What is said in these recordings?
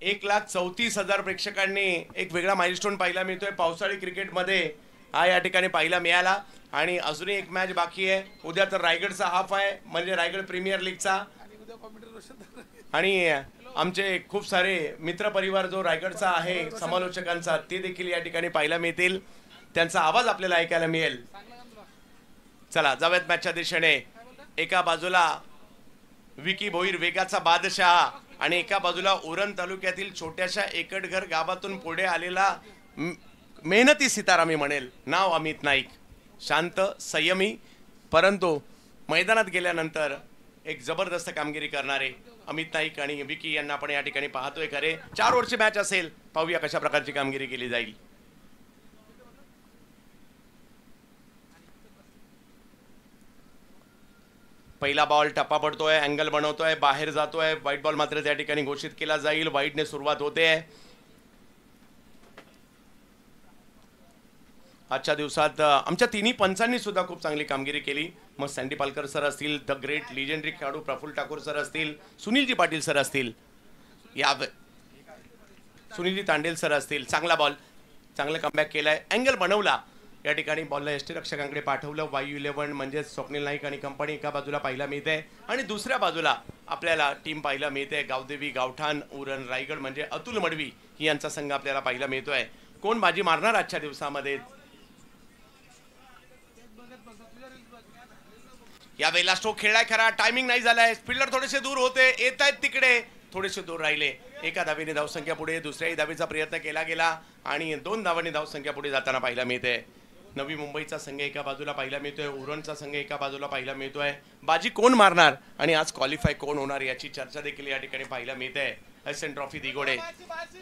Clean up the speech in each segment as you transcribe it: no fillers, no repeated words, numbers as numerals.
1,34,000 प्रेक्षकांनी एक वेगळा माइलस्टोन पाहायला मिळतोय पावसाळी क्रिकेटमध्ये हा या ठिकाणी पाहायला मिळाला। आणि अजूनही एक मॅच बाकी आहे। उद्या तर रायगडचा हाफ आहे म्हणजे रायगड प्रीमियर लीगचा। आणि आमचे खूप सारे मित्र परिवार जो रायगडचा आहे समालोचकांचा ते देखील या ठिकाणी पाहायला मिळतील, त्यांचा आवाज आपल्याला ऐकायला मिळेल। चला जाऊयात मॅचच्या दिशेने। एका बाजूला विकी भोईर वेगाचा बादशाह आणि एका बाजूला उरण तालुक्यातील छोट्याशा एकटघर गावातून पुढे आलेला मेहनती सितारा मी म्हणेल, नाव अमित नाईक। शांत संयमी परंतु मैदानात गेल्यानंतर एक जबरदस्त कामगिरी करणारे अमित नाईक आणि विकी यांना आपण या ठिकाणी पाहतोय। खरे 4 ओव्हरची मॅच असेल, पाहूया कशा प्रकारची कामगिरी केली जाईल। पहिला बॉल टप्पा पडतोय, अँगल बनवतोय, बाहेर जातोय, व्हाईट बॉल मात्र त्या ठिकाणी घोषित केला जाईल। व्हाईटने सुरुवात होते। आजच्या दिवसात आमच्या तिन्ही पंचांनी सुद्धा खूप चांगली कामगिरी केली। मग सँडी पालकर सर असतील, द ग्रेट लिजेंडरी खेळाडू प्रफुल्ल ठाकूर सर असतील, सुनीलजी पाटील सर असतील, या सुनीलजी तांडेल सर असतील, चांगला बॉल, चांगला कमबॅक केलाय, अँगल बनवला। या ठिकाणी बॉलला यष्टीरक्षकांकडे पाठवलं। वायू 11 म्हणजे स्वप्नील नाईक आणि कंपनी एका बाजूला पाहायला मिळते आणि दुसऱ्या बाजूला आपल्याला टीम पाहायला मिळते गावदेवी गावठाण उरण रायगड म्हणजे अतुल मडवी ही यांचा संघ आपल्याला पाहायला मिळतोय। कोण बाजी मारणार आजच्या दिवसामध्ये? या वेळेला स्ट्रोक खेळलाय खरा, टायमिंग नाही झालाय, फिल्डर थोडेसे दूर होते, येत आहेत तिकडे, थोडेसे दूर राहिले। एका धावेने धावसंख्या पुढे, दुसऱ्याही धावेचा प्रयत्न केला गेला आणि 2 धावांनी धावसंख्या पुढे जाताना पाहायला मिळते। नवी मुंबईचा संघ एका बाजूला पाहायला मिळतोय, उरणचा संघ एका बाजूला पाहायला मिळतोय। बाजी कोण मारणार आणि आज क्वालिफाय कोण होणार याची चर्चा देखील या ठिकाणी पाहायला मिळते। एसएन ट्रॉफी दिगोडे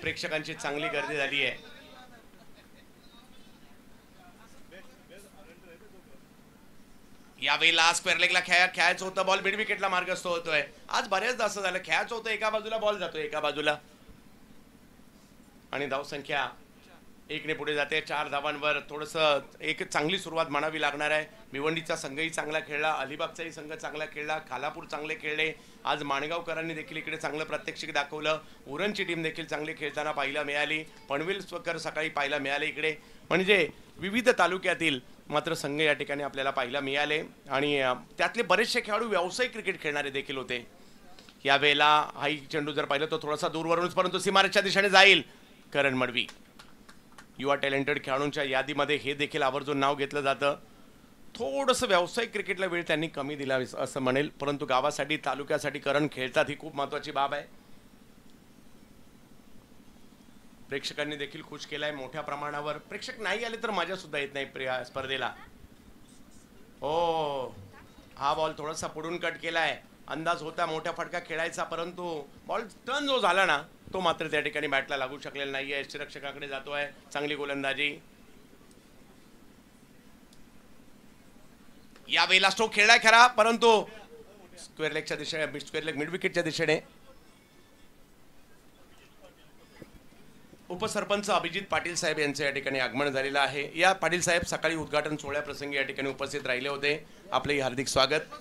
प्रेक्षकांची चांगली गर्दी झाली आहे। यावेळेला स्क्वेअर लेगला खेळायचं होतं, बॉल मिड विकेटला मार्गस्थ होतोय। आज बऱ्याचदा असं झालं, खेळायचं होतं एका बाजूला, बॉल जातोय एका बाजूला आणि धावसंख्या 1 ने पुढे जाते। 4 धावांवर थोडंसं एक चांगली सुरुवात म्हणावी लागणार आहे। भिवंडीचा संघही चांगला खेळला, अलिबागचाही संघ चांगला खेळला, खालापूर चांगले खेळले। आज माणगावकरांनी देखील इकडे चांगलं प्रात्यक्षिक दाखवलं। उरणची टीम देखील चांगली खेळताना पाहायला मिळाली। पनवेलकर सकाळी पाहायला मिळाले इकडे, म्हणजे विविध तालुक्यातील मात्र संघ या ठिकाणी आपल्याला पाहायला मिळाले आणि त्यातले बरेचसे खेळाडू व्यावसायिक क्रिकेट खेळणारे देखील होते। यावेळेला हाई चेंडू जर पाहिलं तर थोडासा दूरवरूनच परंतु सीमारेषच्या दिशेने जाईल। करण मडवी युवा टॅलेंटेड खेळाडूंच्या यादीमध्ये हे देखील आवर्जून नाव घेतलं जातं। थोडंसं व्यावसायिक क्रिकेटला वेळ त्यांनी कमी दिला असं म्हणेल, परंतु गावासाठी तालुक्यासाठी करण खेळतात ही खूप महत्त्वाची बाब आहे। प्रेक्षकांनी देखील खुश केलाय मोठ्या प्रमाणावर। प्रेक्षक नाही आले तर मजा सुद्धा येत नाही स्पर्धेला। हो, हा बॉल थोडासा पुढून कट केलाय, अंदाज होता मोठा फटका खेळायचा, परंतु बॉल टर्न जो झाला ना तो मात्र त्या ठिकाणी बॅटला लागू शकलेला नाहीये। यष्टीरक्षकाकडे जातोय, चांगली गोलंदाजी। या वेळेला स्ट्रोक खेळलाय खरा, परंतु स्क्वेअर लेगच्या दिशेने, स्क्वेअर लेग मिड विकेटच्या दिशेने। उपसरपंच अभिजित पाटील साहेब यांचे या ठिकाणी आगमन झालेलं आहे। या पाटील साहेब सकाळी उद्घाटन सोहळ्याप्रसंगी या ठिकाणी उपस्थित राहिले होते, आपले हार्दिक स्वागत।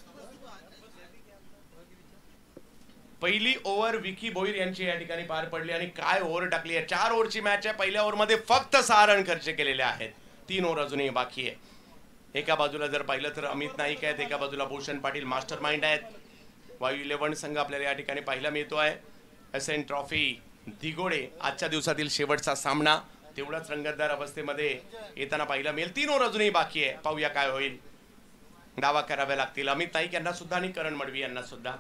पहिली ओव्हर विकी भोईर यांची या ठिकाणी पार पडली आणि काय ओव्हर टाकली आहे। 4 ओव्हरची मॅच आहे, पहिल्या ओव्हरमध्ये फक्त 6 रन खर्च केलेले आहेत। 3 ओव्हर अजूनही बाकी आहे। एका बाजूला जर पाहिलं तर अमित नाईक आहेत, एका बाजूला भूषण पाटील मास्टर माइंड आहेत। वायू 11 संघ आपल्याला या ठिकाणी पाहायला मिळतोय। एसएन ट्रॉफी दिगोडे आजच्या दिवसातील शेवटचा सामना तेवढाच रंगतदार अवस्थेमध्ये येताना पाहायला मिळेल। 3 ओव्हर अजूनही बाकी आहे, पाहूया काय होईल। डावा करावे लागतील अमित नाईक यांना सुद्धा आणि करण मडवी यांना सुद्धा।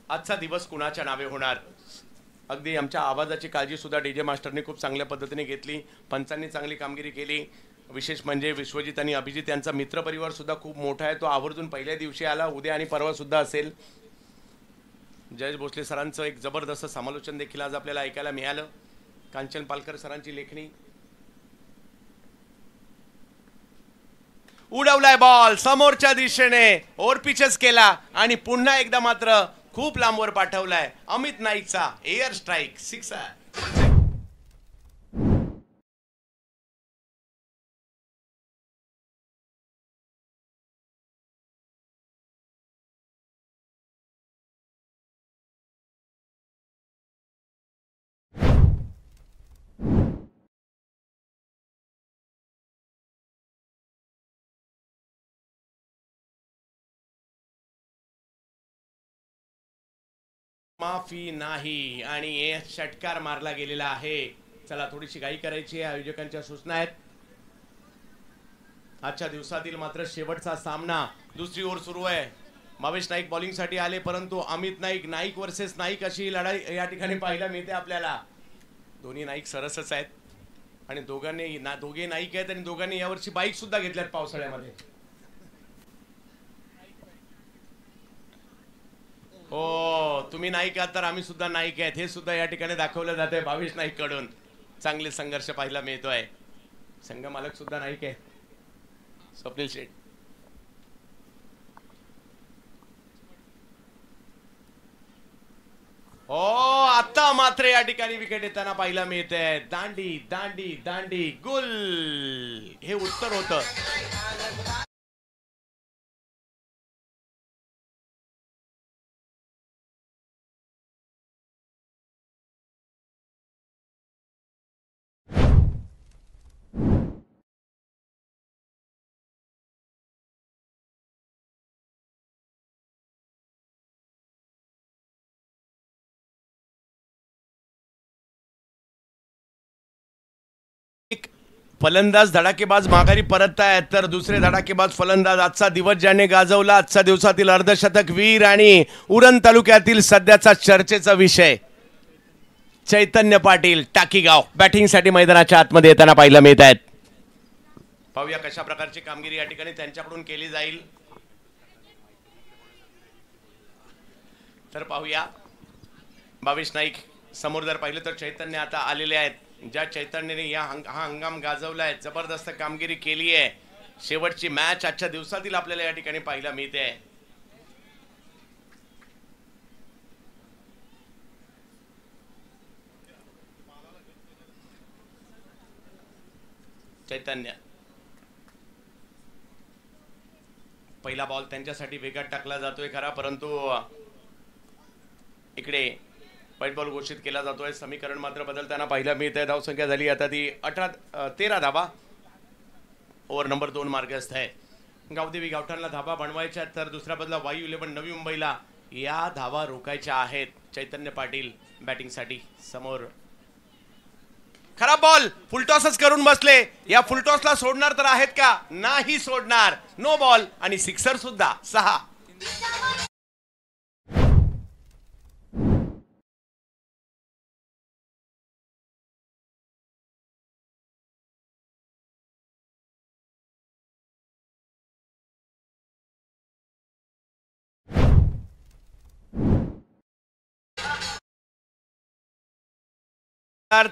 आजचा दिवस कुणाच्या नावे होणार, अगदी आमच्या आवाजाची काळजी सुद्धा डीजे मास्टरने खूप चांगल्या पद्धतीने घेतली। पंचांनी चांगली कामगिरी केली। विशेष म्हणजे विश्वजित आणि अभिजित यांचा मित्रपरिवार सुद्धा खूप मोठा आहे, तो आवर्जून पहिल्या दिवशी आला, उद्या आणि परवा सुद्धा असेल। जयेश भोसले सरांचं एक जबरदस्त समालोचन देखील आज आपल्याला ऐकायला मिळालं। कांचन पालकर सरांची लेखणी। उडवलाय बॉल समोरच्या दिशेने, ओव्हर पिचेस केला आणि पुन्हा एकदा मात्र खूप लांबवर पाठवलाय अमित नाईकचा एअर स्ट्राइक सिक्सर। माफी नाही आणि षटकार मारला गेलेला आहे. चला थोडीशी घाई करायची आहे. आयोजकांच्या सूचना आहेत. आजच्या दिवसातील मात्र शेवटचा सामना. दुसरी ओव्हर सुरू आहे. भावेश नाईक बॉलिंग साठी आले, परंतु अमित नाईक, नाईक वर्सेस नाईक अशी लढाई या ठिकाणी पाहायला मिळते आपल्याला. दोन्ही नाईक सरसच आहेत आणि दोघे नाईक आहेत आणि दोघांनी यावर्षी बाईक सुद्धा घेतल्यात पावसाळ्यामध्ये. हो, तुम्ही नाईक आहात तर आम्ही सुद्धा नाईक आहेत हे सुद्धा या ठिकाणी दाखवलं जात आहे भावेश नाईक कडून. चांगले संघर्ष पाहायला मिळतोय. संघ मालक सुद्धा नाईक आहे, स्वप्नील शेठ. हो, आता मात्र या ठिकाणी विकेट येताना पाहायला मिळते. दांडी दांडी दांडी गुल हे उत्तर होतं. फलंदाज धडाकेबाज माघारी परत आहेत, तर दुसरे धडाकेबाज फलंदाज. आजचा दिवस ज्याने गाजवला, आजच्या दिवसातील अर्धशतक वीर आणि उरण तालुक्यातील सध्याचा चर्चेचा विषय चैतन्य पाटील टाकीगाव बॅटिंगसाठी मैदानाच्या आतमध्ये येताना पाहायला मिळत आहेत. पाहूया कशा प्रकारची कामगिरी या ठिकाणी त्यांच्याकडून केली जाईल. तर पाहूया भावेश नाईक समोर जर पाहिलं तर चैतन्य आता आलेले आहेत. ज्या चैतन्याने हा हंगाम गाजवलाय, जबरदस्त कामगिरी केली आहे. शेवटची मॅच आजच्या दिवसातील आपल्याला या ठिकाणी पाहायला मिळते. चैतन्य पहिला बॉल त्यांच्यासाठी वेगात टाकला जातोय खरा, परंतु इकडे व्हाईट बॉल घोषित केला जातोय. समीकरण मात्र बदलताना पाहायला मिळत आहे. धावसंख्या झाली आता ती 13 धावा. ओव्हर नंबर 2 मार्गस्थ आहे. गावदेवी गावठाणला धावा बनवायच्या, तर दुसऱ्या बदला वायू 11 नवी मुंबईला या धावा रोखायच्या आहेत. चैतन्य पाटील बॅटिंगसाठी समोर. खराब बॉल, फुलटॉसच करून बसले. या फुलटॉसला सोडणार तर आहेत का? नाही सोडणार. नो बॉल आणि सिक्सर सुद्धा 6.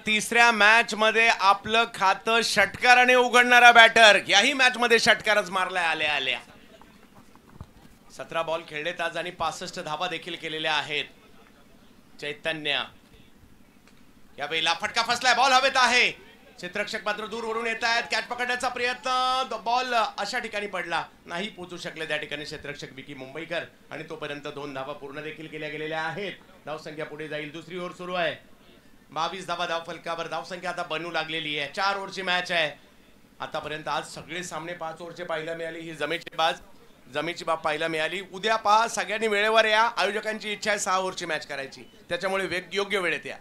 तिसऱ्या मॅच मध्ये आपलं खातं षटकाराने उघडणारा बॅटर. याही मॅच मध्ये षटकारच मारलाय आल्या आल्या. 17 बॉल खेळलेत आज आणि 65 धावा देखील केलेल्या आहेत. चैतन्य यावेळेला फटका फसलाय. बॉल हवेत आहे. क्षेत्ररक्षक मात्र दूरवरून येत आहेत. कॅच पकडण्याचा प्रयत्न, बॉल अशा ठिकाणी पडला, नाही पोहोचू शकले त्या ठिकाणी क्षेत्ररक्षक विकी मुंबईकर. आणि तोपर्यंत 2 धावा पूर्ण देखील केल्या गेलेल्या आहेत. धावसंख्या पुढे जाईल. दुसरी ओव्हर सुरू आहे. 22 धावा धाव फलकावर. धावसंख्या आता बनू लागलेली आहे. 4 ओव्हरची मॅच आहे. आतापर्यंत आज सगळे सामने 5 ओव्हरचे पाहायला मिळाली. ही जमेची बाब पाहायला मिळाली. उद्या पहा, सगळ्यांनी वेळेवर या. आयोजकांची इच्छा आहे 6 ओव्हरची मॅच करायची, त्याच्यामुळे योग्य वेळेत या.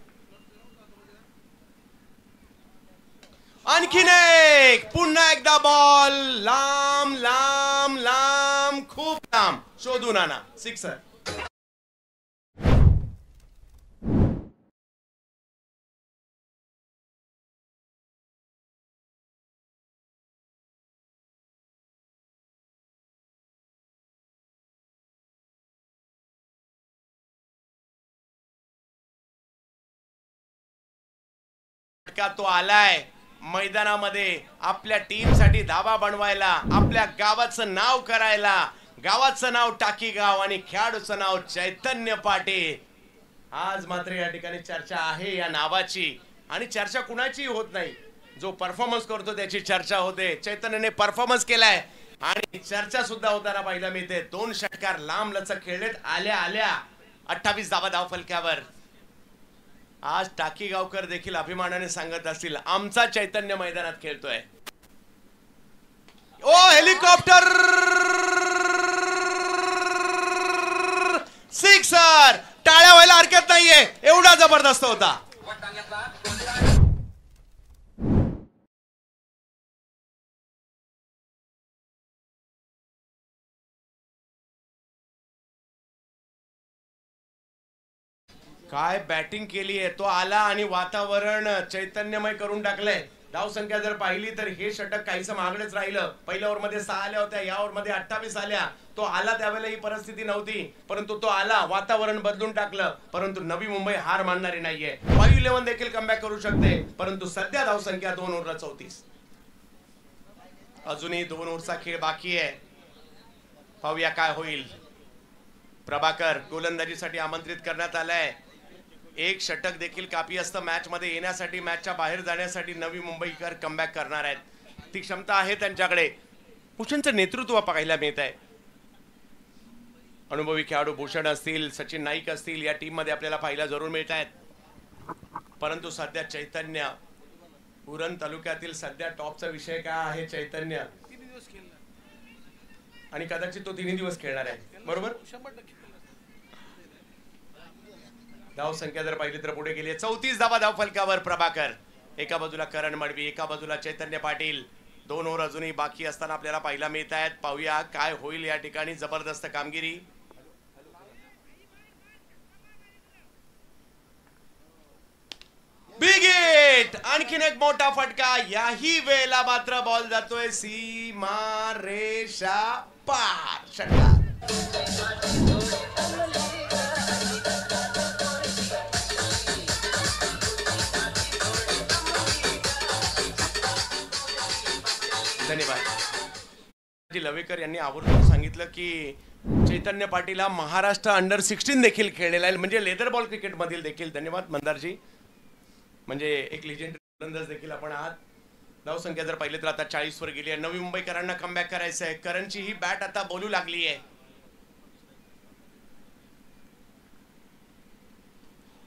आणखीन एक, पुन्हा एकदा बॉल लांब लांब लांब, खूप लांब शोधून आणा. सिक्सर. तो आलाय मैदानामध्ये आपल्या टीम साठी धावा बनवायला, आपल्या गावाचं नाव करायला. गावाचं नाव टाकीगाव आणि खेळाडूचं नाव चैतन्य पाटील. आज मात्र या ठिकाणी चर्चा आहे या नावाची, आणि चर्चा कुणाची होत नाही. जो परफॉर्मन्स करतो त्याची चर्चा होते. चैतन्यने परफॉर्मन्स केलाय आणि चर्चा सुद्धा होताना पाहायला मिळते. 2 षटकार लांब लचक खेळलेत आल्या आल्या. 28 धावा धाव फलकावर. आज टाकीगावकर देखील अभिमानाने सांगत असतील, आमचा चैतन्य मैदानात खेळतोय. ओ हेलिकॉप्टर, सिक्सर. टाळ्या व्हायला हरकत नाहीये, एवढा जबरदस्त होता. काय बॅटिंग केली आहे, तो आला आणि वातावरण चैतन्यमय करून टाकलंय. धाव संख्या जर पाहिली तर हे षटक काहीसं महागडच राहिलं. पहिल्या ओव्हरमध्ये 6 आल्या होत्या, या ओव्हरमध्ये 28 आल्या. तो आला त्यावेळेला ही परिस्थिती नव्हती, परंतु तो आला, वातावरण बदलून टाकलं. परंतु नवी मुंबई हार मानणारी नाहीये. 5-11 देखील कमबॅक करू शकते, परंतु सध्या धाव संख्या 2 ओव्हरला 34. अजूनही 2 ओव्हरचा खेळ बाकी आहे. पाहूया काय होईल. प्रभाकर गोलंदाजीसाठी आमंत्रित करण्यात आलाय. एक षटक देखील काफी असतं मॅच मध्ये येण्यासाठी, मॅचच्या बाहेर जाण्यासाठी. नवी मुंबईकर कमबॅक करणार आहेत, ती क्षमता आहे त्यांच्याकडे. भूषणचं नेतृत्व पाहायला मिळत आहे. अनुभवी खेळाडू भूषण असतील, सचिन नाईक असतील, या टीम मध्ये आपल्याला पाहायला जरूर मिळत आहेत. परंतु सध्या चैतन्य, उरण तालुक्यातील सध्या टॉपचा विषय काय आहे, चैतन्य. आणि कदाचित तो 3 दिवस खेळणार आहे, बरोबर. धाव संख्या जर पाहिली तर पुढे गेली 34 धावा धाव फलकावर. प्रभाकर एका बाजूला, करण मडवी एका बाजूला, चैतन्य पाटील. 2 ओव्हर अजूनही बाकी असताना आपल्याला पाहायला मिळत आहेत. पाहूया काय होईल या ठिकाणी. जबरदस्त कामगिरी. बिग हिट, आणखीन एक मोठा फटका. याही वेळेला मात्र बॉल जातोय सीमा रेषा पार. षटकार. धन्यवाद. लवेकर यांनी आवर्जून सांगितलं की चैतन्य पाटील हा महाराष्ट्र अंडर 16 देखील खेळलेला आहे, म्हणजे लेदर बॉल क्रिकेट मधील देखील. धन्यवाद मंदारजी, म्हणजे एक लेजेंडरी गोलंदाज देखील आपण आहात. धाव संख्या जर पाहिली तर आता 40 वर गेली आहे. नवी मुंबईकरांना कमबॅक करायचं आहे. करणची ही बॅट आता बोलू लागली आहे.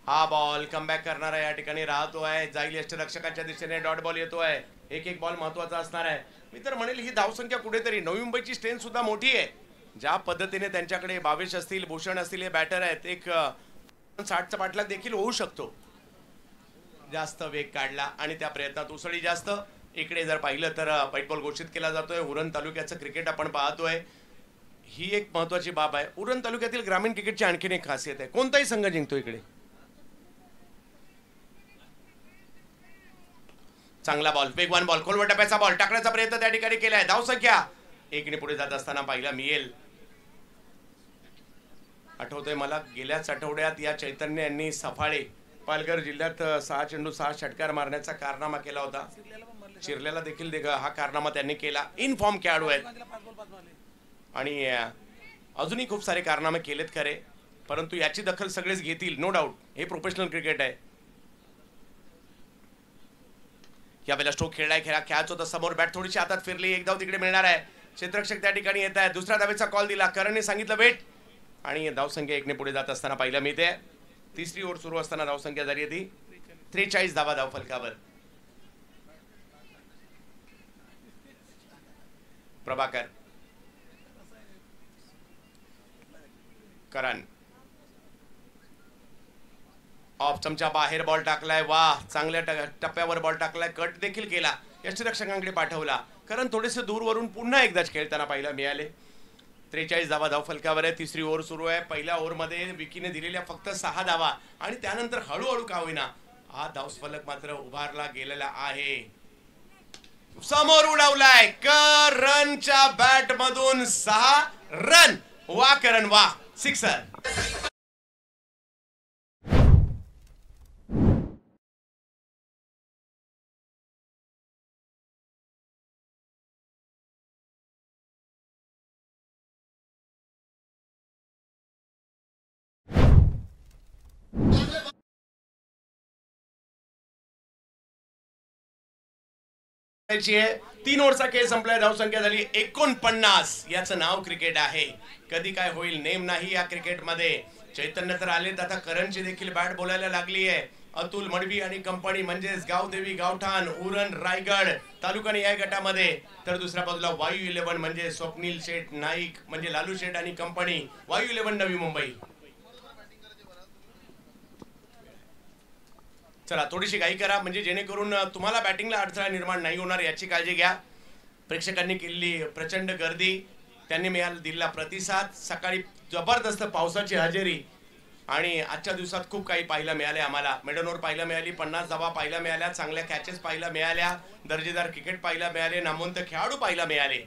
हा बॉल कमबॅक करणारा या ठिकाणी राहतो आहे. जाईल यष्टरक्षकाच्या दिशेने डॉट बॉल येतो आहे. एक बॉल महत्वाचा असणार आहे. मी तर म्हणेल ही धावसंख्या कुठेतरी, नवी मुंबईची स्ट्रेंथ सुद्धा मोठी आहे. ज्या पद्धतीने त्यांच्याकडे भावेश असतील, भूषण असतील, हे बॅटर आहेत, एक 60चा पाठलाग देखील होऊ शकतो. जास्त वेग काढला आणि त्या प्रयत्नात उसळी जास्त. इकडे जर पाहिलं तर व्हाईट बॉल घोषित केला जातोय. उरण तालुक्याचं क्रिकेट आपण पाहतोय, ही एक महत्वाची बाब आहे. उरण तालुक्यातील ग्रामीण क्रिकेटची आणखीन एक खासियत आहे, कोणताही संघ जिंकतो इकडे. चांगला बॉल, वेगवान बॉल, खोलवर टप्प्याचा बॉल टाकण्याचा प्रयत्न त्या ठिकाणी केलाय. धाव संख्या 1 ने पुढे जात असताना पाहायला मिळेल. आठवतंय मला गेल्याच आठवड्यात या चैतन्य यांनी सफाळे पालघर जिल्ह्यात 6 चेंडू 6 षटकार मारण्याचा कारनामा केला होता. चिरल्याला देखील हा कारनामा त्यांनी केला. इन फॉर्म खेळाडू आहेत आणि अजूनही खूप सारे कारनामे केलेत खरे, परंतु याची दखल सगळेच घेतील, नो डाऊट. हे प्रोफेशनल क्रिकेट आहे. यावेळेला स्ट्रोक खेळायचं होतं. समोर बॅट थोडीशी हातात फिरली, एक धाव तिकडे मिळणार आहे. क्षेत्ररक्षक त्या ठिकाणी येत आहे. दुसऱ्या धावेचा कॉल दिला, करणने सांगितलं वेट, आणि धावसंख्या 1 ने पुढे जात असताना पाहायला मिळते. तिसरी ओव्हर सुरू असताना धावसंख्या झाली होती 43 धावा धाव फलकावर. प्रभाकर, करण ऑफ चमच्या बाहेर बॉल टाकलाय. वाह, चांगल्या टप्प्यावर बॉल टाकलाय. कट देखील केला, यष्टरक्षकांकडे पाठवला. कारण थोडेसे दूरवरून पुन्हा एकदाच खेळताना पाहायला मिळाले. 43 धावा धाव फलकावर आहे. तिसरी ओव्हर सुरू आहे. पहिल्या ओव्हरमध्ये विकीने दिलेल्या फक्त 6 धावा आणि त्यानंतर हळूहळू का होईना हा धावफलक मात्र उभारला गेलेला आहे. समोर उडवलाय करणच्या बॅट मधून 6 रन. वा करण वा, सिक्सर. तीन ओव्हरचा खेळ संपलाय. धावसंख्या झाली 49. याचं नाव क्रिकेट आहे. कधी काय होईल नेम नाही या क्रिकेटमध्ये. चैतन्य तर आलेत, आता करणची देखील बॅट बोलायला लागली आहे. अतुल मडवी आणि कंपनी म्हणजेच गावदेवी गावठाण उरण रायगड तालुका या गटामध्ये. तर दुसऱ्या बाजूला वायू 11 म्हणजे स्वप्नील शेठ नाईक म्हणजे लालू शेठ आणि कंपनी. वायू 11 नवी मुंबई. चला थोडीशी घाई करा म्हणजे जेणेकरून तुम्हाला बॅटिंगला अडथळा निर्माण नाही होणार याची काळजी घ्या. प्रेक्षकांनी केलेली प्रचंड गर्दी, त्यांनी दिलेला प्रतिसाद, सकाळी जबरदस्त पावसाची हजेरी आणि आजच्या दिवसात खूप काही पाहायला मिळाले. आम्हाला मेडनवर पाहायला मिळाली, 50 धावा पाहायला मिळाल्या, चांगल्या कॅचेस पाहायला मिळाल्या, दर्जेदार क्रिकेट पाहायला मिळाले, नामवंत खेळाडू पाहायला मिळाले.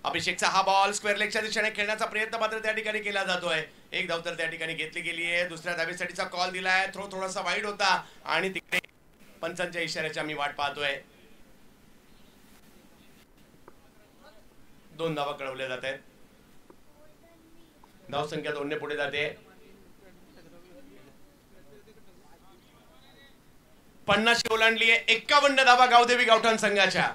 अभिषेकचा हा बॉल स्क्वेअर लेगच्या दिशेने खेळण्याचा प्रयत्न मात्र त्या ठिकाणी केला जातोय. एक धाव तर त्या ठिकाणी घेतली गेली आहे. दुसऱ्या धावेसाठीचा कॉल दिलाय. थ्रो थोडासा वाईड होता आणि तिकडे पंचांच्या इशाऱ्याची आम्ही वाट पाहतोय. 2 धावा कळवल्या जात आहेत. धाव संख्या 2 ने पुढे जाते. 50 ओलांडली आहे. 51 धावा गावदेवी गावठाण संघाच्या.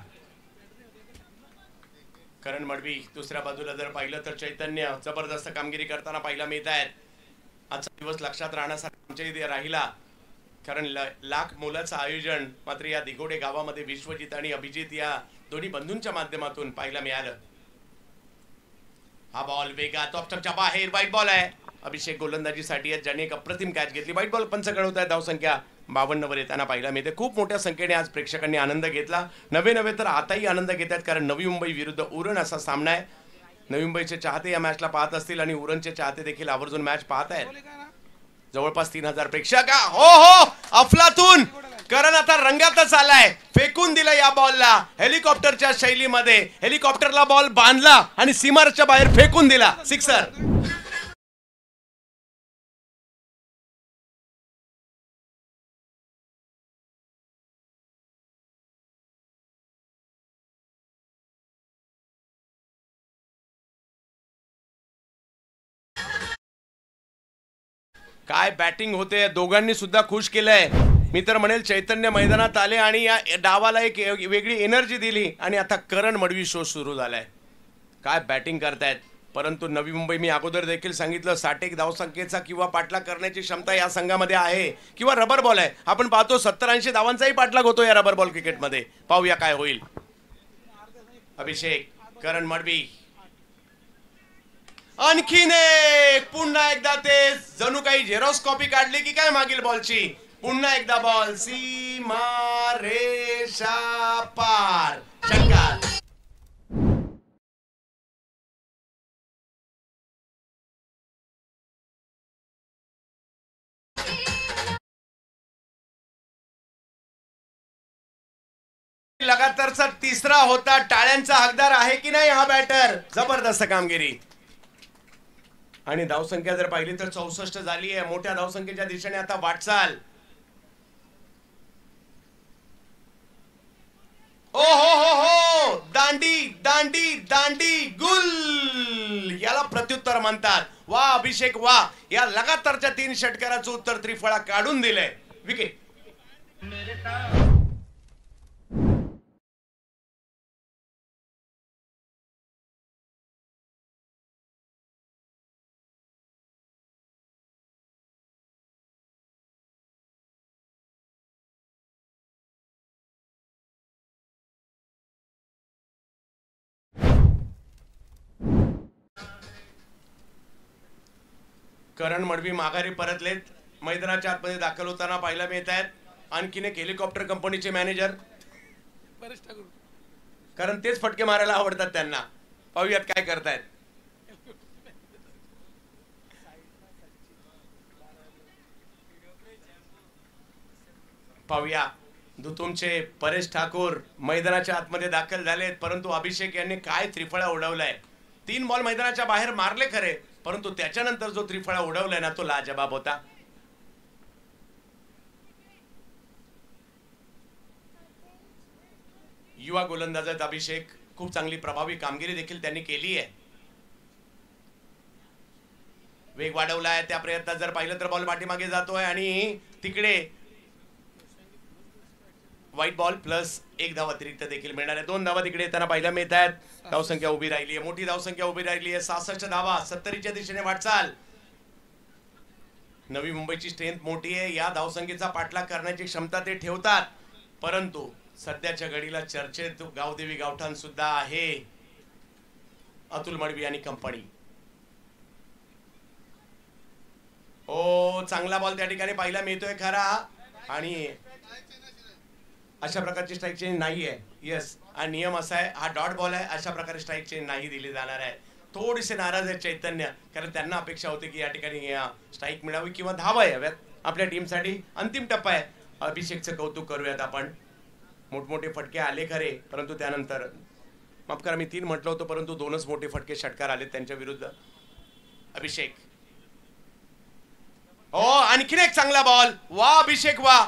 करण मडवी दुसऱ्या बाजूला जर पाहिलं तर चैतन्य जबरदस्त कामगिरी करताना पाहायला मिळत आहेत. आजचा दिवस लक्षात राहण्यासाठी आमच्या इथे राहिला, कारण लाख मोलाचं आयोजन मात्र या दिघोडे गावामध्ये विश्वजित आणि अभिजित या दोन्ही बंधूंच्या माध्यमातून पाहायला मिळालं. हा बॉल वेगात ऑफस्टंपच्या बाहेर, वाईट बॉल आहे. अभिषेक गोलंदाजीसाठी ज्याने एक अप्रतिम कॅच घेतली. वाईट बॉल पंच कळवत आहे. धाव संख्या 52 वर येताना पाहायला मिळते. खूप मोठ्या संख्येने आज प्रेक्षकांनी आनंद घेतला. नवे तर आताही आनंद घेत आहेत, कारण नवी मुंबई विरुद्ध उरण असा सामना आहे. नवी मुंबईचे चाहते या मॅचला पाहत असतील आणि उरणचे चाहते देखील आवर्जून मॅच पाहत आहेत. जवळपास 3000 प्रेक्षक. हो अफलातून करण आता रंगातच आलाय. फेकून दिला या बॉलला हेलिकॉप्टरच्या शैलीमध्ये. हेलिकॉप्टरला बॉल बांधला आणि सीमारच्या बाहेर फेकून दिला. सिक्सर. काय बॅटिंग होते. दोघांनी सुद्धा खुश केलंय. मी तर म्हणेल चैतन्य मैदानात आले आणि या डावाला एक वेगळी एनर्जी दिली आणि आता करण मडवी शो सुरू झालाय. काय बॅटिंग करतायत. परंतु नवी मुंबई, मी अगोदर देखील सांगितलं, 60 धावसंख्येचा किंवा पाठलाग करण्याची क्षमता या संघामध्ये आहे. किंवा रबर बॉल आहे. आपण पाहतो 70-80 धावांचाही पाठलाग होतो या रबर बॉल क्रिकेटमध्ये. पाहूया काय होईल. अभिषेक, करण मडवी, आणखीन एक. पुन्हा एकदा ते जणू काही झेरॉक्स कॉपी काढली की काय मागील बॉलची. पुन्हा एकदा बॉल सीमा रेषा पार. षटकार. लगातारचा तिसरा होता. टाळ्यांचा हकदार आहे की नाही हा बॅटर. जबरदस्त कामगिरी. आणि धावसंख्या जर पाहिली तर 64 झाली आहे. मोठ्या धावसंख्येच्या दिशेने आता वाटचाल. ओ हो दांडी दांडी दांडी गुल याला प्रत्युत्तर म्हणतात. वा अभिषेक वा. या लगातारच्या 3 षटकाराचं उत्तर त्रिफळा काढून दिलंय. विकेट. करण मडवी माघारी परतलेत. मैदानाच्या आतमध्ये दाखल होताना पाहायला मिळत आहेत. आणखीन एक हेलिकॉप्टर कंपनीचे मॅनेजर, कारण तेच फटके मारायला आवडतात त्यांना. पाहूयात काय करतायत. पाहूया. दुतुमचे परेश ठाकूर मैदानाच्या आतमध्ये दाखल झालेत, परंतु अभिषेक यांनी काय त्रिफळा उडवलाय. 3 बॉल मैदानाच्या बाहेर मारले खरे, परंतु त्याच्यानंतर जो त्रिफळा उडवलाय ना तो लाजवाब होता. युवा गोलंदाज आहेत अभिषेक. खूप चांगली प्रभावी कामगिरी देखील त्यांनी केली आहे. वेग वाढवलाय. त्या प्रयत्नात जर पाहिलं तर बॉल पाठीमागे जातोय आणि तिकडे व्हाईट बॉल प्लस 1 धाव अतिरिक्त देखील मिळणार आहे. 2 धावा तिकडे येताना पाहायला मिळत आहेत. धावसंख्या उभी राहिली आहे. मोठी धावसंख्या उभी राहिली आहे. 66 धावा. 70च्या दिशेने वाटचाल. नवी मुंबईची स्ट्रेंथ मोठी आहे. या धावसंख्येचा पाठलाग करण्याची क्षमता ते ठेवतात, परंतु सध्याच्या घडीला चर्चेत गावदेवी गावठाण सुद्धा आहे. अतुल मडवी आणि कंपनी. ओ चांगला बॉल त्या ठिकाणी पाहायला मिळतोय खरा आणि अशा प्रकारची स्ट्राईक चेंज नाही आहे. येस, हा नियम असा आहे, हा डॉट बॉल आहे, अशा प्रकारे स्ट्राईक चेंज नाही दिली जाणार आहे. थोडेसे नाराज आहेत चैतन्य, कारण त्यांना अपेक्षा होती की या ठिकाणी स्ट्राईक मिळावी किंवा धावा याव्यात आपल्या टीमसाठी. अंतिम टप्पा आहे, अभिषेकचं कौतुक करूयात आपण. मोठमोठे फटके आले खरे, परंतु त्यानंतर माफ करा मी 3 म्हटलं होतं, परंतु 2च मोठे फटके षटकार आले त्यांच्या विरुद्ध. अभिषेक, हो आणखीन एक चांगला बॉल. वा अभिषेक वा,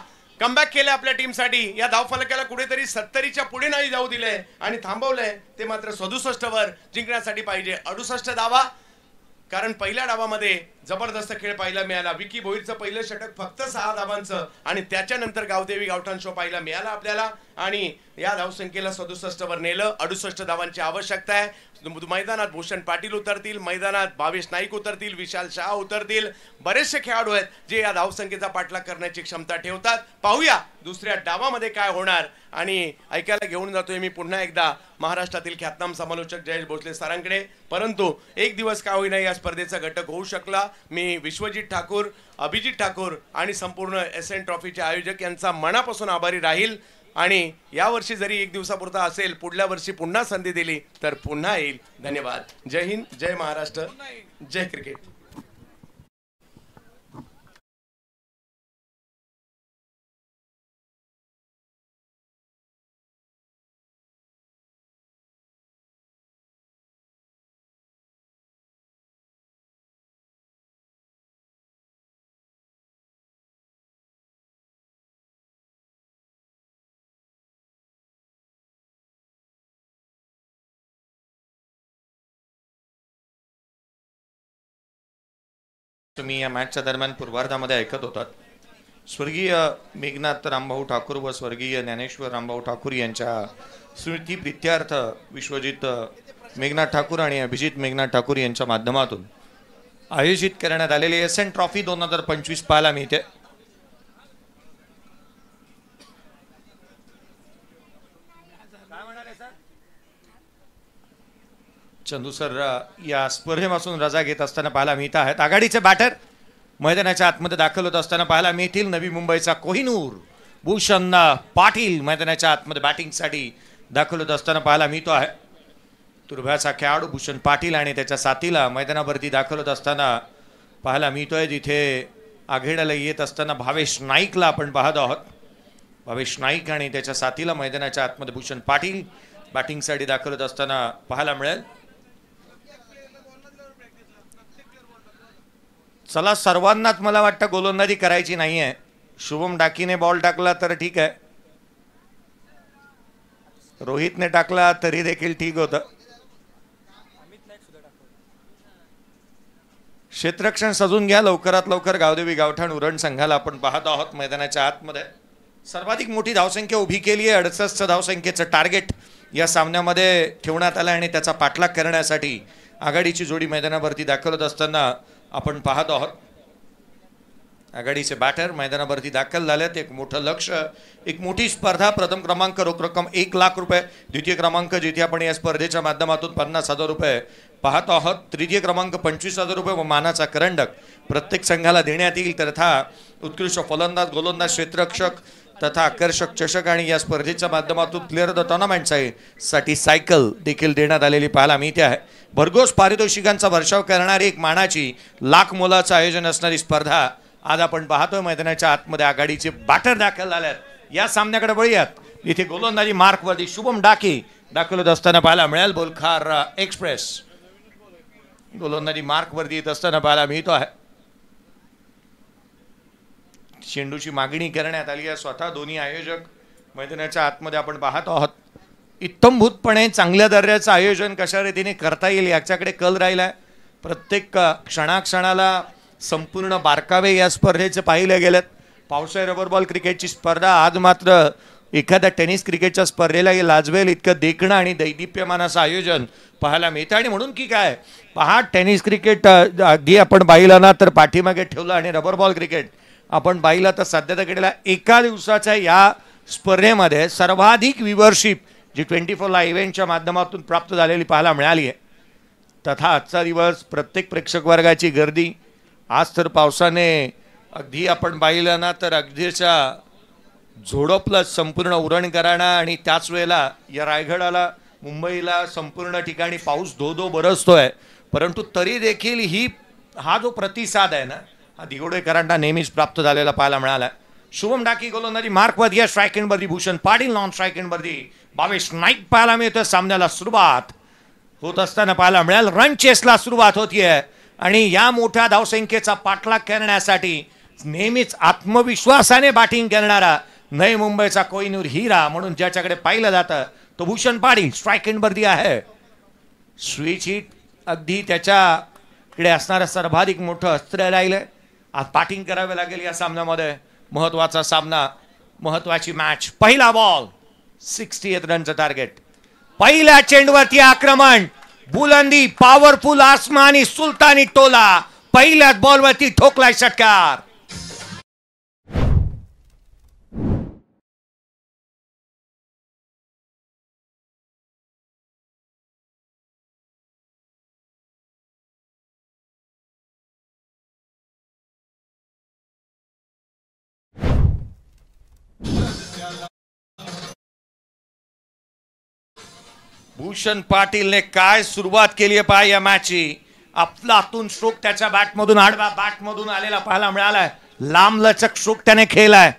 कमबॅक केलं आपल्या टीमसाठी. या धावफलकाला कुठेतरी 70च्या पुढे नाही जाऊ दिले आणि थांबवलंय ते मात्र 67 वर जिंकण्यासाठी पाहिजे 68 धावा. कारण पहिल्या डावामध्ये जबरदस्त खेळ पाहायला मिळाला. विकी भोईरचं पहिलं षटक फक्त 6 धावांचं आणि त्याच्यानंतर गावदेवी गावठाण शो पाहायला मिळाला आपल्याला आणि या धावसंख्येला 67 वर नेलं. 68 धावांची आवश्यकता आहे. मैदानात भूषण पाटील उतरतील, मैदानात भावेश नाईक उतरतील, विशाल शाह उतरतील. बरेचसे खेळाडू आहेत जे या धावसंख्येचा पाठलाग करण्याची क्षमता ठेवतात. पाहूया दुसऱ्या डावामध्ये काय होणार. आणि ऐकायला घेऊन जातोय मी पुन्हा एकदा महाराष्ट्रातील ख्यातनाम समालोचक जयेश भोसले सरांकडे. परंतु एक दिवस का होईना या स्पर्धेचा घटक होऊ शकला. मी विश्वजित ठाकूर, अभिजित ठाकूर आणि संपूर्ण SN ट्रॉफीचे आयोजक यांचा मनापासून आभारी राहील. आणि यावर्षी जरी एक दिवसापुरता असेल, पुढल्या वर्षी पुन्हा संधी दिली तर पुन्हा येईल. धन्यवाद. जय हिंद, जय महाराष्ट्र, जय क्रिकेट. तुम्ही या मॅचच्या दरम्यान पूर्वार्धामध्ये ऐकत होतात. स्वर्गीय मेघनाथ रामभाऊ ठाकूर व स्वर्गीय ज्ञानेश्वर रामभाऊ ठाकूर यांच्या स्मृती प्रित्यार्थ विश्वजित मेघनाथ ठाकूर आणि अभिजित मेघनाथ ठाकूर यांच्या माध्यमातून आयोजित करण्यात आलेली SN ट्रॉफी 2025 पाहायला मिळते. चंदू सर या स्पर्धेपासून रजा घेत असताना पाहायला मिळत आहेत. आघाडीचे बॅटर मैदानाच्या आतमध्ये दाखल होत असताना पाहायला मिळतील. नवी मुंबईचा कोहिनूर भूषण पाटील मैदानाच्या आतमध्ये बॅटिंगसाठी दाखल होत असताना पाहायला मिळतो आहे. तुर्भ्याचा खेळाडू भूषण पाटील आणि त्याच्या साथीला मैदानावरती दाखल होत असताना पाहायला मिळतोय. जिथे आघेडाला येत असताना भावेश नाईकला आपण पाहत आहोत. भावेश नाईक आणि त्याच्या साथीला मैदानाच्या आतमध्ये भूषण पाटील बॅटिंगसाठी दाखल होत असताना पाहायला मिळेल. चला, सर्वांनाच मला वाटतं गोलंदाजी करायची नाही आहे. शुभम डाकीने बॉल टाकला तर ठीक आहे, रोहितने टाकला तरी देखील ठीक होतं. क्षेत्ररक्षण सजून घ्या लवकरात लवकर. गावदेवी गावठाण उरण संघाला आपण पाहत आहोत मैदानाच्या आतमध्ये. सर्वाधिक मोठी धावसंख्या उभी केली आहे. 68 धावसंख्येचं टार्गेट या सामन्यामध्ये ठेवण्यात आलं आणि त्याचा पाठलाग करण्यासाठी आघाडीची जोडी मैदानावरती दाखल होत असताना आपण पाहत आहोत. आघाडीचे बॅटर मैदानावरती दाखल झालेत. एक मोठं लक्ष, एक मोठी स्पर्धा. प्रथम क्रमांक रोख रक्कम 1 लाख रुपये. द्वितीय क्रमांक जिथे आपण या स्पर्धेच्या माध्यमातून 50,000 रुपये पाहत आहोत. तृतीय क्रमांक 25,000 रुपये व मानाचा करंडक प्रत्येक संघाला देण्यात येईल. तथा उत्कृष्ट फलंदाज, गोलंदाज, क्षेत्ररक्षक तथा आकर्षक चषक आणि या स्पर्धेच्या माध्यमातून प्लेअर ऑफ द टुर्नामेंट साठी सायकल देखील देण्यात आलेली पाहायला मिळते आहे. भरघोस पारितोषिकांचा वर्षाव करणारी एक मानाची लाख मोलाचं आयोजन असणारी स्पर्धा आज आपण पाहतोय. मैदानाच्या आतमध्ये आघाडीचे बॅटर दाखल झाल्यात. या सामन्याकडे वळूयात. इथे गोलंदाजी मार्कवरती शुभम डाके दाखल होत असताना पाहायला मिळेल. बोलखार एक्सप्रेस गोलंदाजी मार्कवरती येत असताना पाहायला मिळतो आहे. चेंडूची मागणी करण्यात आली आहे. स्वतः दोन्ही आयोजक मैदानाच्या आतमध्ये आपण पाहत आहोत. इत्थंभूतपणे चांगल्या दर्जाचं आयोजन कशा रीतीने करता येईल याच्याकडे कल राहिलाय. प्रत्येक क्षणाक्षणाला संपूर्ण बारकावे या स्पर्धेचे पाहिले गेलेत. पावसाळी रबर बॉल क्रिकेटची स्पर्धा आज मात्र एखाद्या टेनिस क्रिकेटच्या स्पर्धेला लाजवेल इतकं देखणं आणि दैदिप्यमान असं आयोजन पाहायला मिळतं. आणि म्हणून की काय पहा, टेनिस क्रिकेट अगदी आपण पाहिलं ना तर पाठीमागे ठेवलं आणि रबर बॉल क्रिकेट आपण पाहिलं तर सध्या घडलेल्या एका दिवसाच्या या स्पर्धेमध्ये सर्वाधिक व्ह्यूअरशिप जी 24 ला इव्हेंटच्या माध्यमातून प्राप्त झालेली पाहायला मिळाली आहे. तथा आजचा दिवस प्रत्येक प्रेक्षक वर्गाची गर्दी. आज तर पावसाने अगदी आपण पाहिलं ना तर अगदीच्या झोडपलं संपूर्ण उरण घराणा आणि त्याच वेळेला या रायगडाला मुंबईला संपूर्ण ठिकाणी पाऊस धो बरसतोय, परंतु तरी देखील हा जो प्रतिसाद आहे ना हा दिगोडेकरांना नेहमीच प्राप्त झालेला पाहायला मिळाला. शुभम डाकी गोलंदाजी मार्कवरती या स्ट्राईक एंडवरती भूषण पाटील नॉन स्ट्राईक एंडवरती 22 नाईक पाहायला मिळतोय. सामन्याला सुरुवात होत असताना पाहायला मिळाल रन चेसला सुरुवात होतीये आणि या मोठ्या धावसंख्येचा पाठलाग करण्यासाठी नेहमीच आत्मविश्वासाने बॅटिंग करणारा नवी मुंबईचा कोहिनूर हिरा म्हणून ज्याच्याकडे पाहिलं जातं तो भूषण पाटील स्ट्राईक एंडवरती आहे. स्विच हिट अगदी त्याच्याकडे असणारं सर्वाधिक मोठं अस्त्र राहिलंय. आज बॅटिंग करावे लागेल या सामन्यामध्ये. महत्वाचा सामना, महत्वाची मॅच. पहिला बॉल 68 रनचं टार्गेट. पहिल्या चेंडूवरती आक्रमण, बुलंदी, पॉवरफुल आसमानी सुलतानी टोला पहिल्याच बॉलवरती ठोकलाय षटकार. भूषण पाटीलने काय सुरुवात केली आहे पहा या मॅचची. आपला आतून स्ट्रोक त्याच्या बॅटमधून आडवा बॅटमधून आलेला पाहायला मिळालाय. लांब लचक स्ट्रोक त्याने खेळलाय.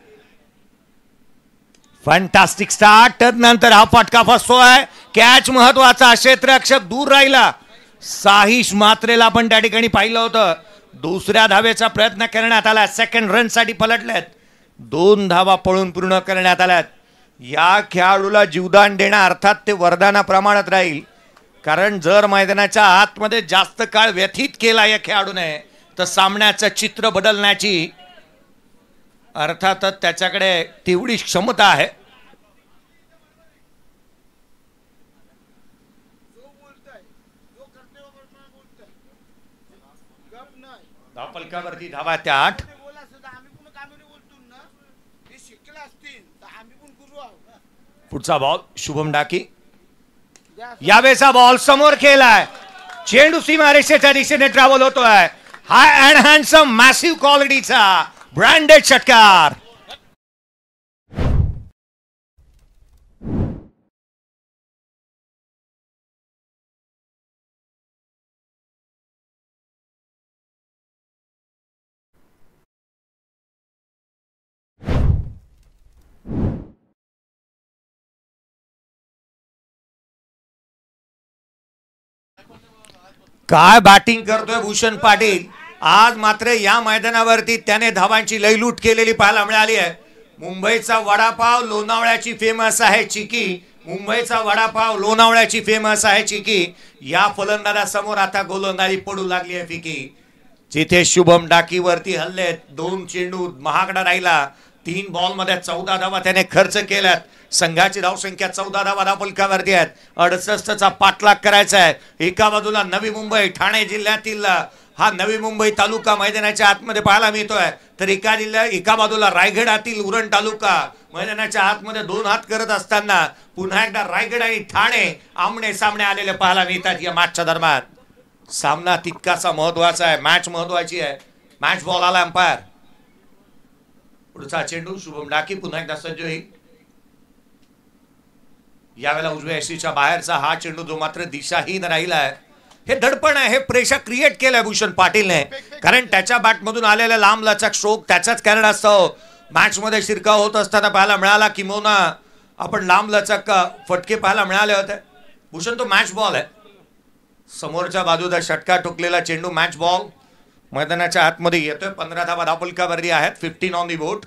Fantastic start. नंतर हा फटका फसतोय. कॅच महत्वाचा, क्षेत्ररक्षक दूर राहिला. साहिश मात्रेला पण त्या ठिकाणी पाहिलं होतं. दुसऱ्या धावेचा प्रयत्न करण्यात आला. सेकंड रन साठी पलटलेत. 2 धावा पळून पूर्ण करण्यात आल्यात. या खेळाडूला जीवदान देणं अर्थात ते वरदानाप्रमाणात राहील, कारण जर मैदानाच्या आतमध्ये जास्त काळ व्यथित केला या खेळाडूने तर सामन्याचं चित्र बदलण्याची अर्थातच त्याच्याकडे तेवढी क्षमता आहे. धावफलकावरती धावा त्या 8. पुढचा बॉल शुभम डाकी. यावेळेचा बॉल समोर खेळलाय. चेंडू सीमारेषेच्या दिशेने ट्रॅव्हल होतोय. हाय अँड हँडसम मॅसिव्ह क्वालिटीचा ब्रँडेड षटकार. काय बॅटिंग करतोय भूषण पाटील. आज मात्र या मैदानावरती त्याने धावांची लयलूट केलेली पाहायला मिळाली आहे. मुंबईचा वडापाव लोणावळ्याची फेमस आहे चिकी. मुंबईचा वडापाव लोणावळ्याची फेमस आहे चिकी. या फलंदाजासमोर आता गोलंदाजी पडू लागली आहे फिकी. जिथे शुभम डाकीवरती हल्लेत. 2 चेंडू महागडा राहिला. 3 बॉलमध्ये 14 धावा त्याने खर्च केल्यात. संघाची धावसंख्या 14 धावा धावफलकावरती आहेत. 68चा पाठलाग करायचा आहे. एका बाजूला नवी मुंबई ठाणे जिल्ह्यातील हा नवी मुंबई तालुका मैदानाच्या आतमध्ये पाहायला मिळतोय, तर एका बाजूला रायगडातील उरण तालुका मैदानाच्या आतमध्ये 2 हात करत असताना पुन्हा एकदा रायगड आणि ठाणे आमने सामने आलेले पाहायला मिळतात या मॅचच्या दरम्यान. सामना तितकासा महत्वाचा आहे. मॅच महत्वाची आहे. मॅच बॉल आला अंपायर. पुढचा चेंडू शुभम डाकी पुन्हा एकदा सज्ज होईल. यावेळेला उजव्या यष्टीच्या बाहेरचा हा चेंडू जो मात्र दिशाहीन राहिला आहे. हे धडपण आहे. हे प्रेशर क्रिएट केलंय भूषण पाटीलने, कारण त्याच्या बॅटमधून आलेला लांब लचक स्ट्रोक त्याच्याच कारणास्तव मॅच मध्ये शिरकाव होत असताना पाहायला मिळाला. किंवा आपण लांब लचक फटके पाहायला मिळाले होते. भूषण तो मॅच बॉल आहे. समोरच्या बाजूला षटकार ठोकलेला चेंडू मॅच बॉल मैदानाच्या आतमध्ये येतोय. 15 धावा धावफलकावरती आहेत. 15 ऑन दी बोर्ड.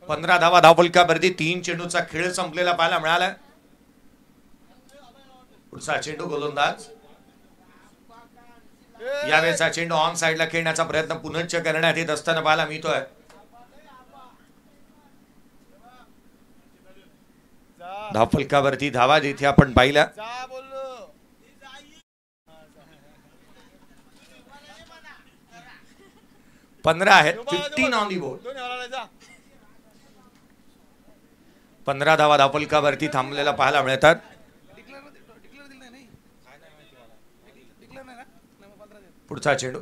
15 धावा धावफलकावरती 3 चेंडूचा खेळ संपलेला पाहायला मिळाला. पुढचा चेंडू गोलंदाज. यावेळेचा चेंडू ऑन साइडला खेळण्याचा प्रयत्न पुनश्च करण्यात येत असताना पाहायला मिळतोय. धावफलकावरती धावा जिथे आपण पाहिल्या 15 आहेत. 15 ऑन दी बोर्ड. 15 धावा धावफलकावरती थांबलेला पाहायला मिळतात. पुढचा चेंडू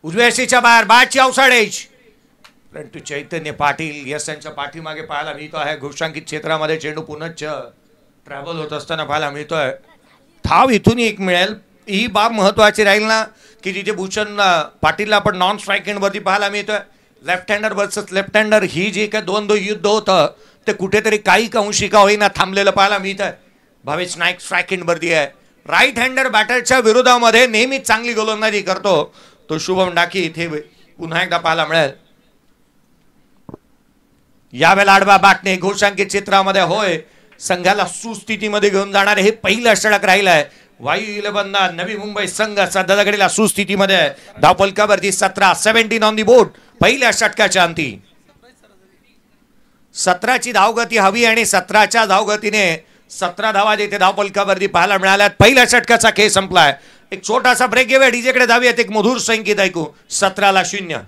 उजव्या यष्टीच्या बाहेर. बॅटची आउटसाइड एज. परंतु चैतन्य पाटील यस यांच्या पाठीमागे पाहायला मिळतो आहे. घोषांकित क्षेत्रामध्ये चेंडू पुनश्च ट्रॅव्हल होत असताना पाहायला मिळतोय. धाव इथून एक मिळेल ही बाब महत्वाची राहील ना, की जिथे भूषण पाटीलला आपण नॉन स्ट्राईक एंडवरती पाहायला मिळतोय. Left hander versus left hander ही जे काय दोन युद्ध होतं ते कुठेतरी काही अंशी का होईना थांबलेलं पाहायला मिळतंय. भावेश नाईक स्ट्राईक एंडवरती आहे. राईट हँडर बॅटरच्या विरोधामध्ये नेहमीच चांगली गोलंदाजी करतो तो शुभम डाकी इथे पुन्हा एकदा पाहायला मिळेल. यावेळेला आडवा बॅटने घोषांकित क्षेत्रामध्ये होय संघाला सुस्थितीमध्ये घेऊन जाणार हे पहिलं षटक राहिलं आहे. वायू 11 नवी मुंबई संघ सध्या घडीला सुस्थितीमध्ये आहे. धावफलकावरती 17 ऑन दी बोर्ड पहिल्या षटकाच्या अंती. 17ची धावगती हवी आणि 17च्या धावगतीने 17 धावा जिथे धावफलकावरती पाहायला मिळाल्यात. पहिल्या षटकाचा खेळ संपलाय. एक छोटासा ब्रेक घेऊया. डीजेकडे जाऊयात. एक मधुर संगीत ऐकू. 17-0.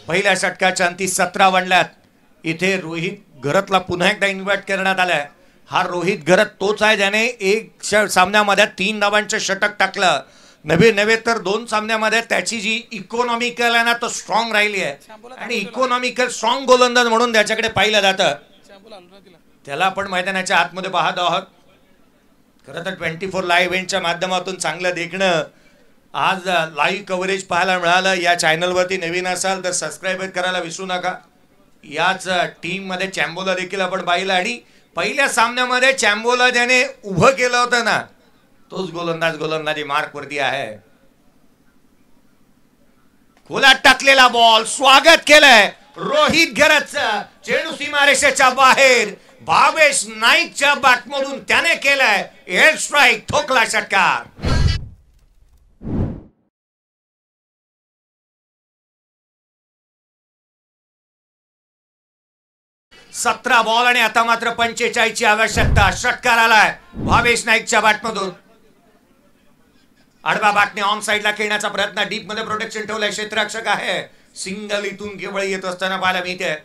पहिल्या षटकाच्या अंती 17 बनल्यात. इथे रोहित घरतला पुन्हा एकदा इन्व्हाइट करण्यात आलाय. हा रोहित घरत तोच आहे ज्याने एक सामन्यामध्ये 3 धावांचं षटक टाकलं. नव्हे तर 2 सामन्यामध्ये त्याची जी इकॉनॉमिकल आहे ना तो स्ट्रॉंग राहिली आहे आणि इकॉनॉमिकल स्ट्रॉंग गोलंदाज म्हणून त्याच्याकडे पाहिलं जातं. त्याला आपण मैदानाच्या आतमध्ये पाहत आहोत. खरं तर 24 लाईव्ह इव्हेंटच्या माध्यमातून चांगलं देखणं आज लाईव्ह कव्हरेज पाहायला मिळालं. या चॅनलवरती नवीन असाल तर सबस्क्राईब करायला विसरू नका. याच टीम मध्ये चॅम्बोला देखील आपण पाहिलं आणि पहिल्या सामन्यामध्ये चॅम्बोला ज्याने उभं केलं होतं ना तोच गोलंदाजी मार्क वरती आहे. खोलात टाकलेला बॉल स्वागत केलंय रोहित घरतचं. चेंडू सीमारेषेच्या बाहेर भावेश नाईकच्या बॅटमधून त्याने केलंय एअर स्ट्राईक. ठोकला षटकार. 17 बॉल आणि आता मात्र 45 ची आवश्यकता. षटकार आलाय भावेश नाईकच्या बॅटमधून. आडवा बॅटने ऑन साइडला खेळण्याचा प्रयत्न. डीप मध्ये प्रोटेक्शन ठेवलंय. क्षेत्ररक्षक आहे. सिंगल इथून केवळ येत असताना पाहायला मिळते.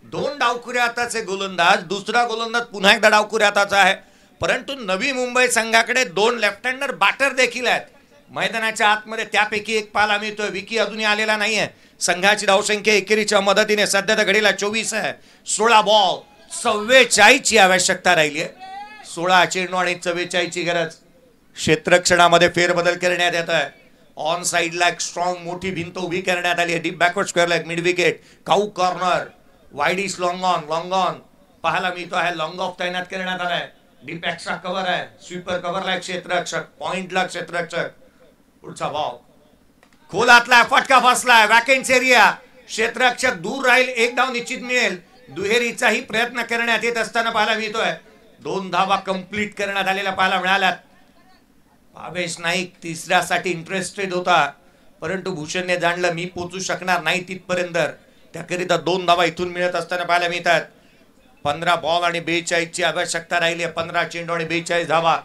2 डावखुऱ्या हाताचे गोलंदाज. दुसरा गोलंदाज पुन्हा एकदा डावखुऱ्या हाताचा आहे. परंतु नवी मुंबई संघाकडे 2 लेफ्ट हँडर बॅटर देखील आहेत मैदानाच्या आतमध्ये. त्यापैकी एक पाहायला मिळतोय. विकी अजूनही आलेला नाहीये. संघाची धावसंख्या एकेरीच्या मदतीने सध्या तर घडीला 24 आहे. 16 बॉल 44 ची आवश्यकता राहिली आहे. 16 चेंडू आणि 44 ची गरज. क्षेत्ररक्षणामध्ये फेरबदल करण्यात येत आहे. ऑन साइडला एक स्ट्रॉंग मोठी भिंत उभी करण्यात आली आहे. डीप बॅकवर्ड स्क्वेअरला एक mid wicket. Cow corner. Wide is long on पाहायला मिळतो आहे. लॉंग ऑफ तैनात करण्यात आलाय. डीप एक्स्ट्रा कव्हर आहे. स्वीपर कव्हरला एक क्षेत्ररक्षक. पॉइंटला क्षेत्ररक्षक. पुढचा बॉल खोलातला फटका फसलाय. Vacancy area. क्षेत्ररक्षक दूर राहील. एक धाव निश्चित मिळेल. दुहेरीचाही प्रयत्न करण्यात येत असताना पाहायला मिळतोय. 2 धावा कंप्लीट करण्यात आलेल्या पाहायला मिळाल्यात. भावेश नाईक तिसऱ्यासाठी इंटरेस्टेड होता परंतु भूषणने जाणलं मी पोचू शकणार नाही तिथपर्यंत. त्याकरिता 2 धावा इथून मिळत असताना पाहायला मिळतात. 15 बॉल आणि 42 ची आवश्यकता राहिली आहे. 15 चेंडू आणि 42 धावा.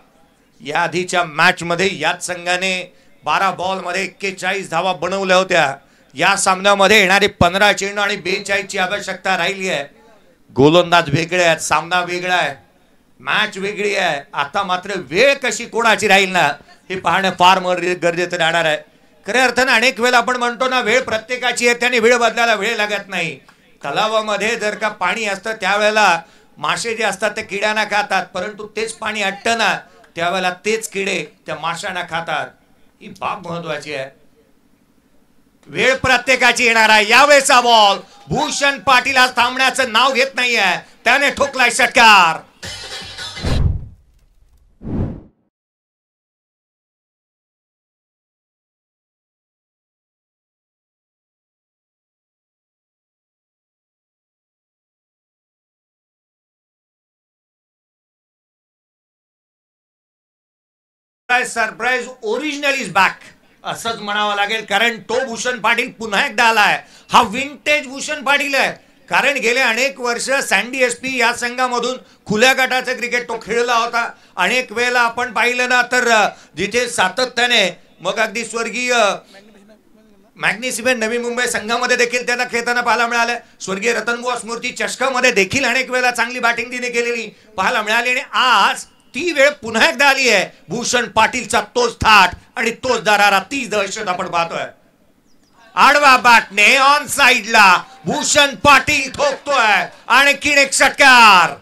या आधीच्या मॅच मध्ये याच संघाने 12 बॉल मध्ये 41 धावा बनवल्या होत्या. या सामन्यामध्ये येणारे 15 चेंडू आणि 42 ची आवश्यकता राहिली आहे. गोलंदाज वेगळे आहेत. सामना वेगळा आहे. मॅच वेगळी आहे. आता मात्र वेळ कशी कोणाची राहील ना हे पाहणं फार गरजेचं राहणार आहे. खऱ्या अर्थाने अनेक वेळेला आपण म्हणतो ना वेळ प्रत्येकाची आहे त्याने वेळ बदलायला वेळ लागत नाही. तलावामध्ये जर का पाणी असतं त्यावेळेला मासे जे असतात ते किड्यांना खातात परंतु तेच पाणी हटतं ना त्यावेळेला तेच किडे त्या माशांना खातात. ही बाब महत्वाची आहे. वेळ प्रत्येकाची येणार आहे. यावेळेचा बॉल भूषण पाटील आज थांबण्याचं नाव घेत नाहीये. त्याने ठोकलाय षटकार. सरप्राईज ओरिजिनल इज बॅक असंच म्हणावं लागेल कारण तो भूषण पाटील पुन्हा एकदा आलाय. हा विंटेज भूषण पाटील आहे, कारण गेले अनेक वर्ष सँडी एसपी या संघामधून खुल्या गटाचं क्रिकेट तो खेळला होता. अनेक वेळेला आपण पाहिलं ना तर जिथे सातत्याने मग अगदी स्वर्गीय मॅग्निफिसेंट नवी मुंबई संघामध्ये देखील त्यांना खेळताना पाहायला मिळालं. स्वर्गीय रतनबुवा स्मृती चषकामध्ये देखील अनेक वेळेला चांगली बॅटिंग तिने केलेली पाहायला मिळाली आणि आज ती वेळ पुन्हा एकदा आली आहे. भूषण पाटीलचा तोच थाट आणि तोच दरारा, तीच दहशत आपण पाहतोय. आडवा बॅटने ऑन साइडला भूषण पाटील ठोकतोय आणखीन एक षटकार.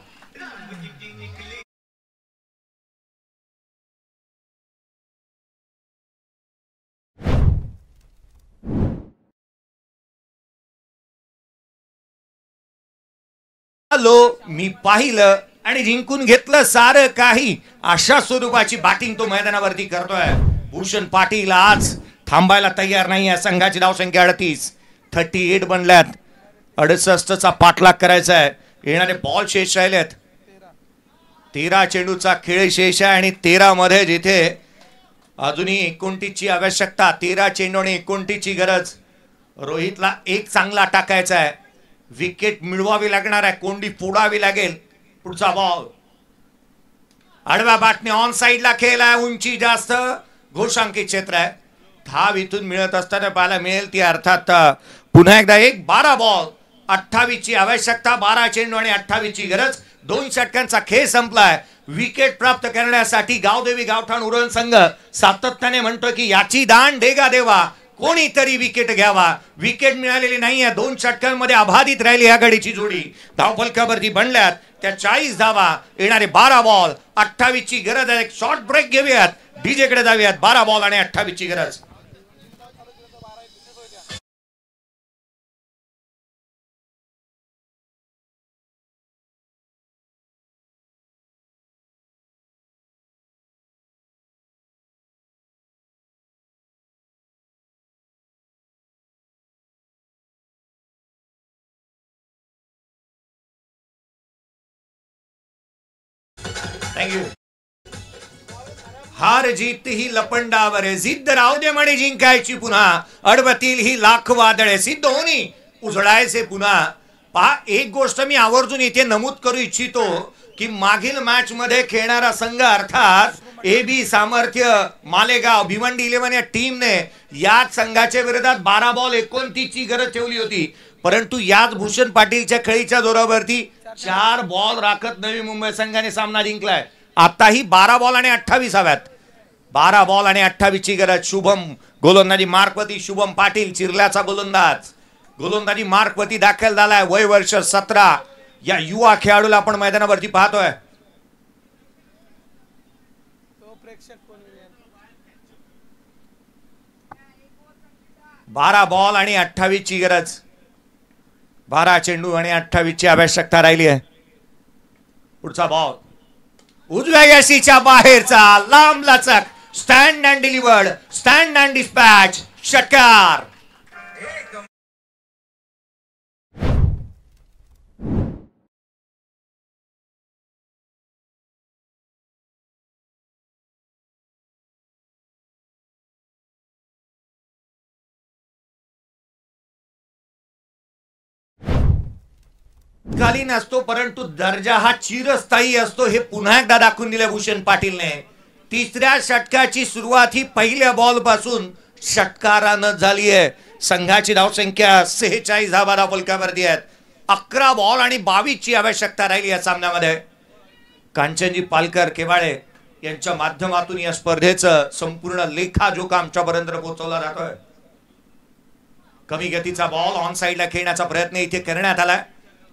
मी पाहिलं आणि जिंकून घेतलं सारं काही, अशा स्वरूपाची बॅटिंग तो मैदानावरती करतोय. भूषण पाटील आज थांबायला तयार नाही आहे. संघाची धावसंख्या 38 बनल्यात. 68चा पाठलाग करायचा आहे. येणारे बॉल शेष राहिलेत. 13 चेंडूचा खेळ शेष आहे आणि 13 मध्ये जिथे अजूनही 29ची आवश्यकता, 13 चेंडू आणि 29ची गरज. रोहितला एक चांगला टाकायचा आहे. विकेट मिळवावी लागणार आहे, कोंडी फोडावी लागेल. पुढचा बॉल आडव्या बॅटने ऑन साइडला खेळलाय. उंची जास्त, घोषांकित क्षेत्र आहे. धाव इथून मिळत असताना पाहायला मिळेल ती अर्थात पुन्हा एकदा एक. 12 बॉल 28ची आवश्यकता, 12 चेंडू आणि 28ची गरज. 2 षटकांचा खेळ संपलाय. विकेट प्राप्त करण्यासाठी गावदेवी गावठाण उरण संघ सातत्याने म्हणतो की याची दान देगा देवा, कोणीतरी विकेट घ्यावा. विकेट मिळालेली नाहीये. 2 षटकांमध्ये अबाधित राहिली या गाडीची जोडी. धावफलकावरती बनल्यात त्या 40 धावा. येणारे 12 बॉल 28ची गरज आहे. एक शॉर्ट ब्रेक घेऊयात, डीजे कडे जाऊयात. 12 बॉल आणि 28ची गरज. थँक्यू. हार जीत ही लपंडावर आहे, जिद्द राहू दे म्हणे जिंकायची पुन्हा. अडवतील ही लाख वादळे, सिद्ध होणी उजळायचे पुन्हा. पहा, एक गोष्ट मी आवर्जून इथे नमूद करू इच्छितो की मागील मॅच मध्ये खेळणारा संघ अर्थात AB सामर्थ्य मालेगाव भिवंडी 11 या टीमने याच संघाच्या विरोधात 12 बॉल 29ची गरज ठेवली होती. परंतु याच भूषण पाटीलच्या खेळीच्या जोरावरती 4 बॉल राखत नवी मुंबई संघाने सामना जिंकलाय. आताही 12 बॉल आणि 28 हव्यात. 12 बॉल आणि 28ची गरज. शुभम गोलंदाजी मार्कवती. शुभम पाटील चिरल्याचा गोलंदाज. गोलंदाजी मार्कवती दाखल झालाय. वय वर्ष 17. या युवा खेळाडूला आपण मैदानावरती पाहतोय. 12 बॉल आणि 28ची गरज. 12 चेंडू आणि 28ची आवश्यकता राहिली आहे. पुढचा बॉल उजव्या यशीच्या बाहेरचा लांब लचक. Stand and delivered, stand and dispatch, षटकार. कालीन असतो परंतु दर्जा हा चिरस्थायी असतो, हे पुन्हा एकदा दाखवून दिले भूषण पाटीलने. तिसऱ्या षटकाची सुरुवात ही पहिल्या बॉल पासून षटकारानं झाली आहे. संघाची धावसंख्या 46 धावा धावफलकावरती आहेत. 11 बॉल आणि 22ची आवश्यकता राहिली या सामन्यामध्ये. कांचनजी पालकर केवाळे यांच्या माध्यमातून या स्पर्धेचं संपूर्ण लेखाजोखा आमच्यापर्यंत पोहोचवला जातोय. कमी गतीचा बॉल ऑन साइडला खेळण्याचा प्रयत्न इथे करण्यात आला.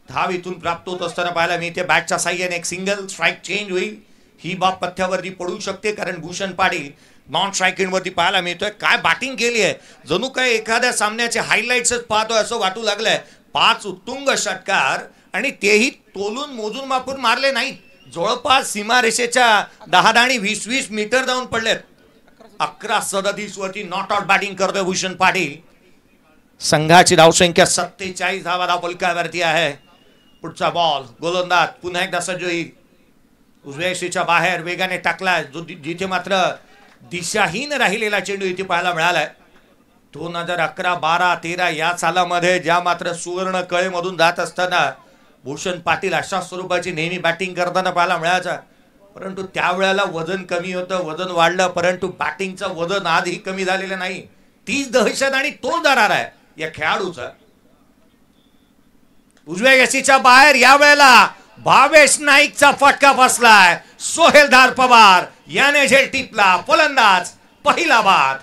धाव इथून प्राप्त होत असताना पाहायला मी इथे बॅटच्या साह्याने एक सिंगल स्ट्राइक चेंज होईल. ही बाब पथ्यावरती पडू शकते कारण भूषण पाटील नॉन स्ट्राइकिंग वरती पाहायला मिळतोय. काय बॅटिंग केली आहे, जणू काय एखाद्या सामन्याचे हायलाइट्सच पाहतोय असं वाटू लागलंय. 5 उत्तुंग षटकार आणि तेही तोलून मोजून मापून मारले नाहीत. जवळपास सीमारेषेच्या 10 आणि 20 मीटर जाऊन पडलेत. 11-37 वरती नॉट आउट बॅटिंग करतोय भूषण पाटील. संघाची धावसंख्या 47 धावा धावफलकावरती आहे. पुढचा बॉल गोलंदाज पुन्हा एकदा सज्ज होईल. उजव्या यशीच्या बाहेर वेगाने टाकला, जो जिथे मात्र दिशाहीन राहिलेला चेंडू इथे पाहायला मिळालाय. 2011, 12, 13 या सालामध्ये ज्या मात्र सुवर्ण कळेमधून जात असताना भूषण पाटील अशा स्वरूपाची नेहमी बॅटिंग करताना पाहायला मिळायचा, परंतु त्यावेळेला वजन कमी होतं, वजन वाढलं, परंतु बॅटिंगचं वजन आजही कमी झालेलं नाही. तीच दहशत आणि तो दरार आहे या खेळाडूचा. उजव्या यशीच्या बाहेर यावेळेला भावेश नाईकचा फटका बसलाय. सोहेलधार पवार याने झेल टिपला. फलंदाज पहिला बाद.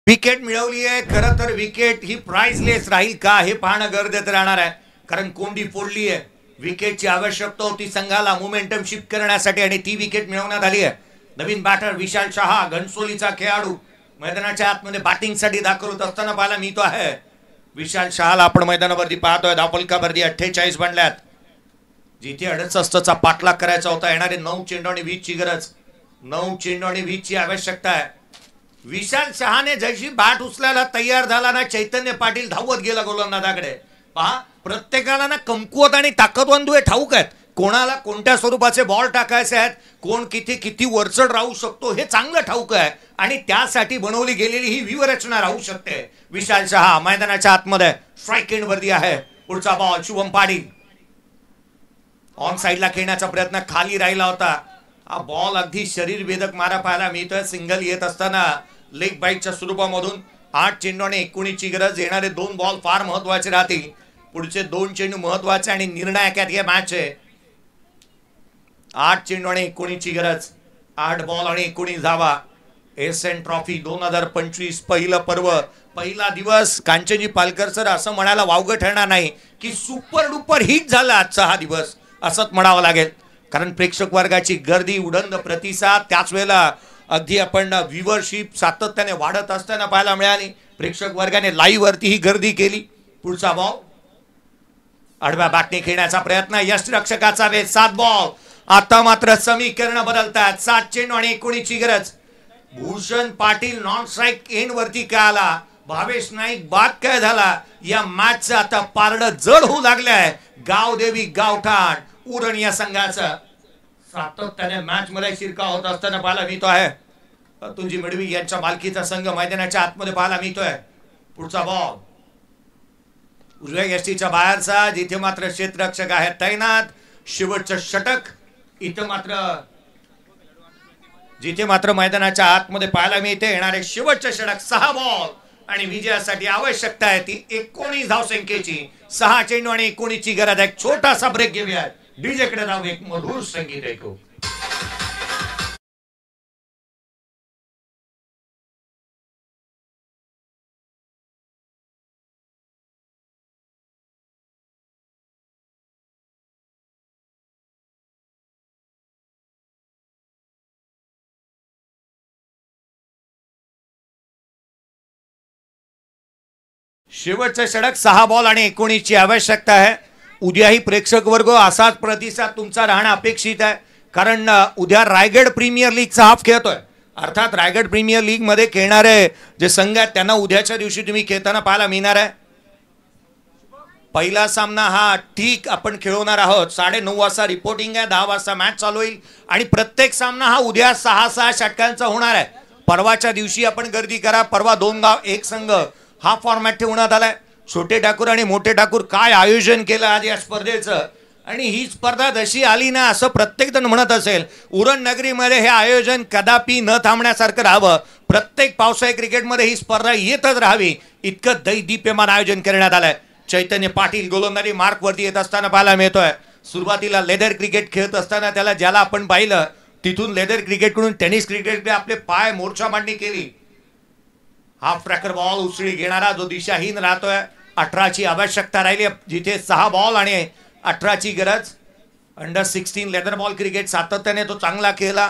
विकेट मिळवली आहे. खरं तर विकेट ही प्राइसलेस राहील का हे पाहणं गरजेचं राहणार आहे, कारण कोंडी फोडली आहे. विकेटची आवश्यकता होती संघाला मोमेंटम शिफ्ट करण्यासाठी आणि ती विकेट मिळवण्यात आली आहे. नवीन बॅटर विशाल शहा, घनसोलीचा खेळाडू, मैदानाच्या आतमध्ये बॅटिंगसाठी दाखल होत असताना पाहायला मिळतो आहे. विशाल शहाला आपण मैदानावरती पाहतोय. धावफलकावरती 48 बनल्यात. जिथे 68चा पाठलाग करायचा होता. येणारे 9 चेंडू आणि 20 ची गरज. 9 चेंडू आणि 20 ची आवश्यकता आहे. विशाल शहाने जशी बॅट उचलायला तयार झाला ना, चैतन्य पाटील धावत गेला गोलंदाजाकडे. पहा, प्रत्येकाला ना कमकुवत आणि ताकदवंत दुवे ठाऊक आहेत. कोणाला कोणत्या स्वरूपाचे बॉल टाकायचे आहेत, कोण किती किती वरचढ राहू शकतो हे चांगलं ठाऊक आहे आणि त्यासाठी बनवली गेलेली ही व्यूहरचना राहू शकते. विशाल शहा मैदानाच्या आतमध्ये स्ट्राईक एंड वरती आहे. पुढचा बॉल शुभम पाटील ऑन साइडला खेळण्याचा प्रयत्न खाली राहिला होता. हा बॉल अगदी शरीर भेदक मारा पाहायला मिळतोय. सिंगल येत असताना लेग बाईटच्या स्वरूपामधून 8 चेंडू आणि 19 ची गरज. येणारे 2 बॉल फार महत्वाचे राहतील. पुढचे 2 चेंडू महत्वाचे आणि निर्णायक आहेत हे मॅच आहे. 8 चेंडू आणि 19 ची गरज. 8 बॉल आणि 19 धावा. एसएन ट्रॉफी 2025 पहिलं पर्व, पहिला दिवस. कांचनजी पालकर सर असं म्हणायला वावगं ठरणार नाही की सुपर डुपर हिट झाला आजचा हा दिवस, असंच म्हणावं लागेल. कारण प्रेक्षक वर्गाची गर्दी, उडंद प्रतिसाद, त्याच वेळेला अगदी आपण व्ह्यूअरशिप सातत्याने वाढत असताना पाहायला मिळाली. प्रेक्षक वर्गाने लाईव्ह वरती ही गर्दी केली. पुढचा बॉल आडव्या बॅटने खेळण्याचा प्रयत्न. यष्टिरक्षकाचा वेग. 7 बॉल. आता मात्र समीकरण बदलतात. 7 चेंडू आणि 19 ची गरज. Bhushan Patil non strike end वरती काय आला, भावेश नाईक बाद काय झाला. या मॅचचं आता पारड जड होऊ लागलंय. गावदेवी गावठाण उरण या संघाचा सातत्याने मॅच मध्ये शिरकाव होत असताना पाहायला मिळतो आहे. तुंजी मडवी यांच्या मालकीचा संघ मैदानाच्या आतमध्ये पाहायला मिळतोय. पुढचा बॉल उजव्या यष्टीच्या बाहेरचा, जिथे मात्र क्षेत्ररक्षक आहे तैनात. शेवटचं षटक इथं मात्र, जिथे मात्र मैदानाच्या आतमध्ये पाहायला मिळते. येणारे शेवटचे षटक. 6 बॉल आणि विजयासाठी आवश्यकता आहे ती 19 धावसंख्येची. 6 चेंडू आणि 19 ची गरज आहे. एक छोटासा ब्रेक घेऊया. डीजे कडे जाऊ, एक मधुर संगीत ऐकू. शेवटचं षटक. 6 बॉल आणि 19 ची आवश्यकता आहे. उद्याही प्रेक्षक वर्ग असाच प्रतिसाद तुमचा राहणं अपेक्षित आहे, कारण उद्या रायगड प्रीमियर लीगचा हाफ खेळतोय. अर्थात रायगड प्रीमियर लीग मध्ये खेळणारे जे संघ आहेत त्यांना उद्याच्या दिवशी तुम्ही खेळताना पाहायला मिळणार आहे. पहिला सामना हा ठीक आपण खेळवणार आहोत. 9:30 वाजता रिपोर्टिंग आहे. 10 वाजता मॅच चालू होईल आणि प्रत्येक सामना हा उद्या 6-6 षटकांचा होणार आहे. परवाच्या दिवशी आपण गर्दी करा. परवा 2 गाव 1 संघ हा फॉर्मॅट ठेवण्यात आलाय. छोटे ठाकूर आणि मोठे ठाकूर काय आयोजन केलं आज या स्पर्धेचं. आणि ही स्पर्धा जशी आली ना, असं प्रत्येक जण म्हणत असेल उरण नगरीमध्ये हे आयोजन कदापि न थांबण्यासारखं राहावं. प्रत्येक पावसाळी क्रिकेटमध्ये ही स्पर्धा येतच राहावी इतकं दैदीप्यमान आयोजन करण्यात आलंय. चैतन्य पाटील गोलंदाजी मार्क वरती येत असताना पाहायला मिळतोय. सुरुवातीला लेदर क्रिकेट खेळत असताना त्याला ज्याला आपण पाहिलं तिथून लेदर क्रिकेटकडून टेनिस क्रिकेटकडे आपले पाय मोर्चा मांडणी केली. हाफ ट्रॅकर बॉल उसळी घेणारा जो दिशाहीन राहतोय. 18 ची आवश्यकता राहिली, जिथे 6 बॉल आणि 18 ची गरज. अंडर 16 लेदर बॉल क्रिकेट सातत्याने तो चांगला खेळला.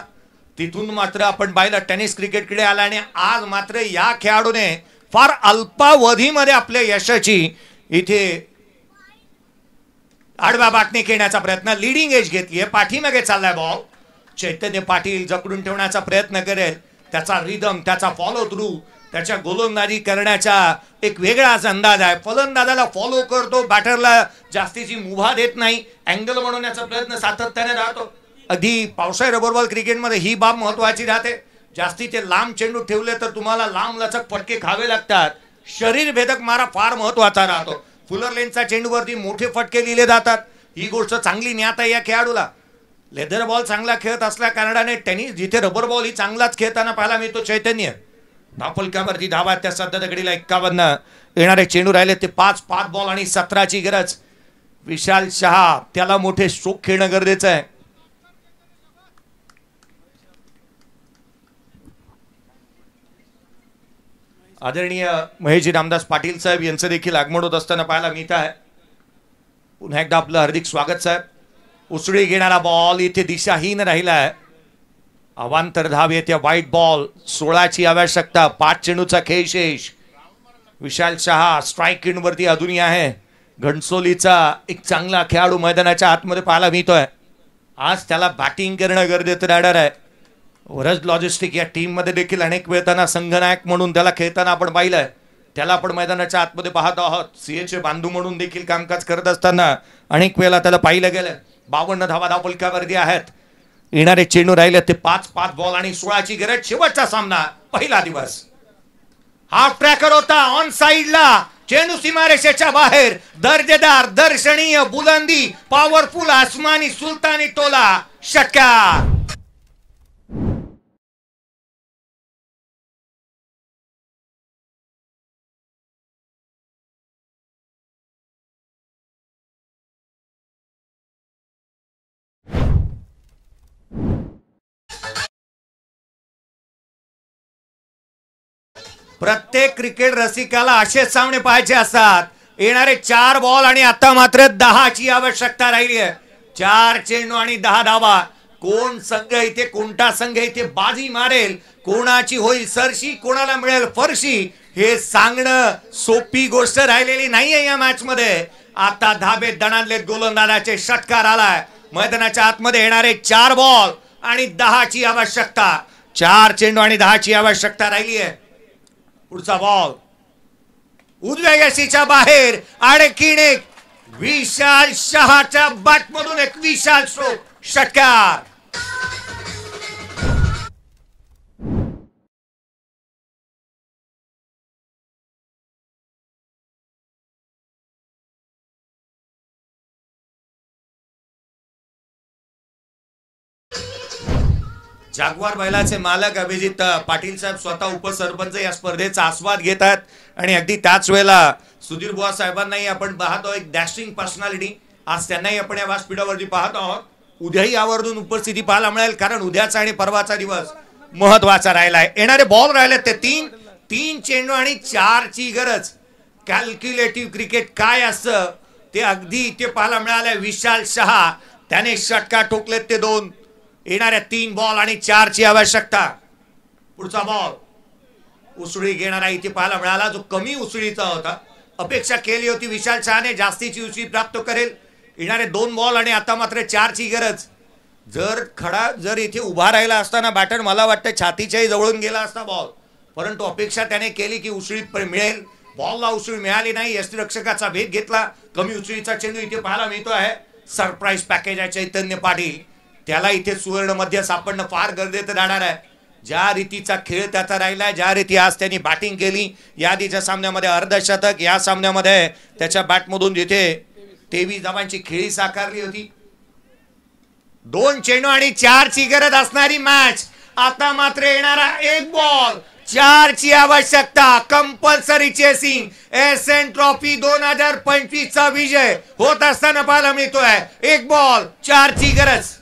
तिथून मात्र आपण पाहिलं टेनिस क्रिकेटकडे आला आणि आज मात्र या खेळाडूने फार अल्पावधीमध्ये आपल्या यशाची इथे आडवा बाटणे खेळण्याचा प्रयत्न, लिडिंग एज घेतलीये, पाठीमागे चाललाय बॉल. चैतन्य पाटील जकडून ठेवण्याचा प्रयत्न करेल. त्याचा रिदम, त्याचा फॉलो थ्रू, त्याच्या गोलंदाजी करण्याचा एक वेगळाच अंदाज आहे. फलंदाजाला फॉलो करतो, बॅटरला जास्तीची मुभा देत नाही, अँगल बनवण्याचा प्रयत्न सातत्याने राहतो. अगदी पावसाळी रबर बॉल क्रिकेटमध्ये ही बाब महत्वाची राहते. जास्ती ते लांब चेंडू ठेवले तर तुम्हाला लांब लचक फटके खावे लागतात. शरीर भेदक मारा फार महत्वाचा राहतो. फुलर लेनच्या चेंडूवरती मोठे फटके लिहिले जातात. ही गोष्ट चांगली ज्ञात आहे या खेळाडूला. लेदर बॉल चांगला खेळत असल्या कारणाने टेनिस जिथे रबर बॉल ही चांगलाच खेळताना पाहायला मिळतो. चैतन्य धापलक्यावरती धावा, त्या सध्या दगडीला 51. येणारे चेंडू राहिले ते 5 बॉल आणि 17ची गरज. विशाल शहा, त्याला मोठे स्ट्रोक खेळणं गरजेचं आहे. आदरणीय महेशजी रामदास पाटील साहेब यांचं देखील आगमन होत असताना पाहायला मिळत आहे. पुन्हा एकदा आपलं हार्दिक स्वागत साहेब. उसळी घेणारा बॉल इथे दिशाहीन राहिला आहे. अवांतर धाव येते. वाईट बॉल, 16ची आवश्यकता. 5 चेंडूचा खेळ शेष. विशाल शहा स्ट्राईक वरती अजूनही आहे. घणसोलीचा एक चांगला खेळाडू मैदानाच्या आतमध्ये पाहायला मिळतोय. आज त्याला बॅटिंग करणं गरजेचं राहणार आहे. वरज लॉजिस्टिक या टीम मध्ये देखील अनेक वेळेला संघनायक म्हणून त्याला खेळताना आपण पाहिलंय. त्याला आपण मैदानाच्या आतमध्ये पाहत आहोत. सीएचे बांधू म्हणून देखील कामकाज करत असताना अनेक वेळेला त्याला पाहिलं गेलं. 52 धावा धावपलकावरती आहेत. येणारे चेंडू राहिले ते 5 बॉल आणि 16ची गरज. शेवटचा सामना, पहिला दिवस. हाफ ट्रॅकर होता ऑन साइडला, चेंडू सीमारेषेच्या बाहेर. दर्जेदार, दर्शनीय, बुलंदी, पॉवरफुल, आसमानी, सुलतानी टोला, षटकार. प्रत्येक क्रिकेट रसिकाला असेच सामने पाहायचे असतात. येणारे 4 बॉल आणि आता मात्र 10ची आवश्यकता राहिली आहे. 4 चेंडू आणि 10 धावा. कोण संघ इथे, कोणता संघ इथे बाजी मारेल, कोणाची होईल सरशी, कोणाला मिळेल फरशी, हे सांगणं सोपी गोष्ट राहिलेली नाहीये या मॅच मध्ये. आता धाबे दणाणले गोलंदाजाचे. षटकार आलाय. मैदानाच्या आतमध्ये येणारे 4 बॉल आणि 10ची आवश्यकता. 4 चेंडू आणि 10ची आवश्यकता राहिली आहे. पुढचा बॉल उजव्या यशीच्या बाहेर. आणखीन एक विशाल शहाच्या बॅट मधून एक विशाल स्ट्रोक, षटकार. जागवार बैलाचे मालक अभिजित पाटील साहेब स्वतः उपसरपंच या स्पर्धेचा आस्वाद घेतात. आणि अगदी त्याच वेळेला सुधीर बुवा साहेबांनाही आपण पाहतो, एक डॅशिंग पर्सनॅलिटी. आज त्यांनाही आपण या व्यासपीठावरती पाहत आहोत. उद्याही आवर्जून उपस्थिती पाहायला मिळेल, कारण उद्याचा आणि परवाचा दिवस महत्वाचा राहिलाय. येणारे बॉल राहिले ते 3 चेंडू आणि 4ची गरज. कॅल्क्युलेटिव्ह क्रिकेट काय असतं ते अगदी इथे पाहायला मिळालंय. विशाल शहा त्याने षटकार ठोकलेत ते 2. येणाऱ्या 3 बॉल आणि 4ची आवश्यकता. पुढचा बॉल उसळी घेणारा इथे पाहायला मिळाला, जो कमी उसळीचा होता. अपेक्षा केली होती विशाल शहाने जास्तीची उसळी प्राप्त करेल. येणारे 2 बॉल आणि आता मात्र 4ची गरज. जर इथे उभा राहिला असताना बॅटर मला वाटतं छातीच्याही जवळून गेला असता बॉल, परंतु अपेक्षा त्याने केली की उसळी मिळेल. बॉलला उसळी मिळाली नाही. यष्टीरक्षकाचा भेद घेतला. कमी उसळीचा चेंडू इथे पाहायला मिळतो आहे. सरप्राईज पॅकेज आहे चैतन्य पाटील. त्याला इथे सुवर्ण मध्ये सापडणं फार गरजेचं राहणार आहे. ज्या रीतीचा खेळ त्याचा राहिलाय, ज्या रीती आज त्यांनी बॅटिंग केली, या आधीच्या सामन्यामध्ये अर्धशतक, या सामन्यामध्ये त्याच्या बॅटमधून जिथे 23 धावांची खेळी साकारली होती. 2 चेंडू आणि 4ची गरज असणारी मॅच. आता मात्र येणारा 1 बॉल, 4ची आवश्यकता. Compulsory chasing. एसएन ट्रॉफी 2025 चा विजय होत असताना पाहायला मिळतोय. 1 बॉल, 4ची गरज.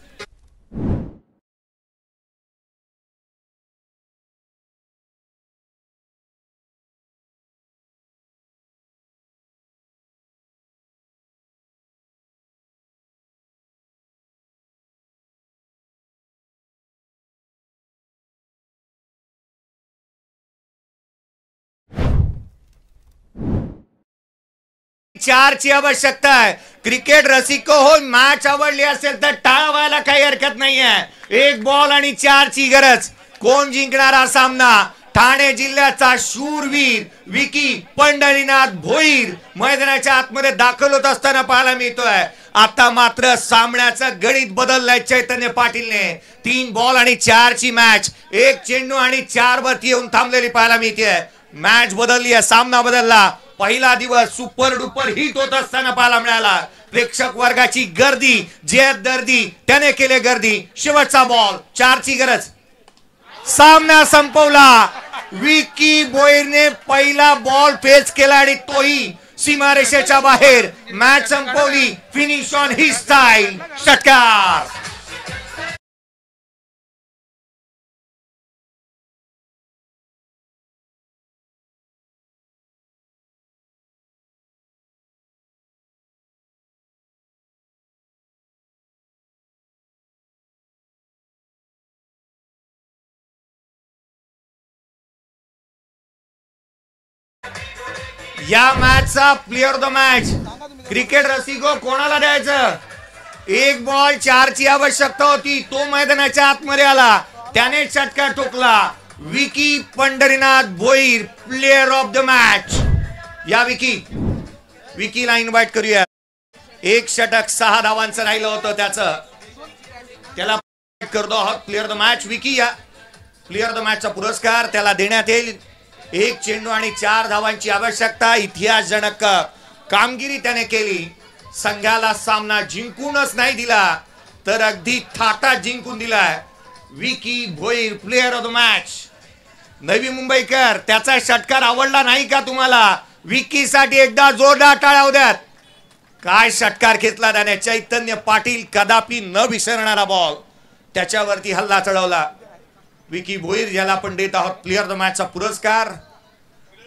4 ची आवश्यकता आहे. क्रिकेट रसिको हो, मॅच आवडली असेल तर टाळ व्हायला काही हरकत नाहीये. 1 बॉल आणि 4 ची गरज. कोण जिंकणारा सामना? ठाणे जिल्ह्याचा शूरवीर विकी पंढरीनाथ भोईर मैदानाच्या आतमध्ये दाखल होत असताना पाहायला मिळतोय. आता मात्र सामन्याचं गणित बदललंय चैतन्य पाटीलने. 3 बॉल आणि 4 ची मॅच. 1 चेंडू आणि 4 वरती येऊन थांबलेली पाहायला मिळते. मॅच बदलली आहे, सामना बदलला. पहिला दिवस सुपर डुपर हिट होत असताना पाहायला मिळाला. प्रेक्षक वर्गाची गर्दी, जे दर्दी त्याने केले गर्दी. शेवटचा बॉल, 4 ची गरज. सामना संपवला. विकी भोईरने पहिला बॉल फेस केला आणि तोही सीमारेषेच्या बाहेर. मॅच संपवली. फिनिश ऑन ही स्टाईल. षटकार. या मॅचचा player of the match cricket रसिको कोणाला द्यायचं? 1 बॉल 4 ची आवश्यकता होती, तो मैदानाच्या आतमध्ये आला, त्याने षटकार ठोकला. Vicky Pandharinath Bhoir player of the match. या विकीला इन्व्हाइट करूया. 1 षटक 6 धावांचं राहिलं होतं त्याला करतो आहोत player of the match. Vicky या प्लेअर ऑफ द मॅचचा पुरस्कार त्याला देण्यात येईल. 1 चेंडू आणि 4 धावांची आवश्यकता. इतिहासजनक कामगिरी त्याने केली. संघाला सामना जिंकूनच नाही दिला तर अगदी थाटात जिंकून दिलाय. Vicky Bhoir player of the match. नवी मुंबईकर, त्याचा षटकार आवडला नाही का तुम्हाला? विकी साठी एकदा जोरदार टाळ्या होत्यात. काय षटकार घेतला त्याने. चैतन्य पाटील कदापि न विसरणारा बॉल, त्याच्यावरती हल्ला चढवला. विकी भोईर ज्याला आपण देत आहोत प्लेअर ऑफ द मॅचचा पुरस्कार,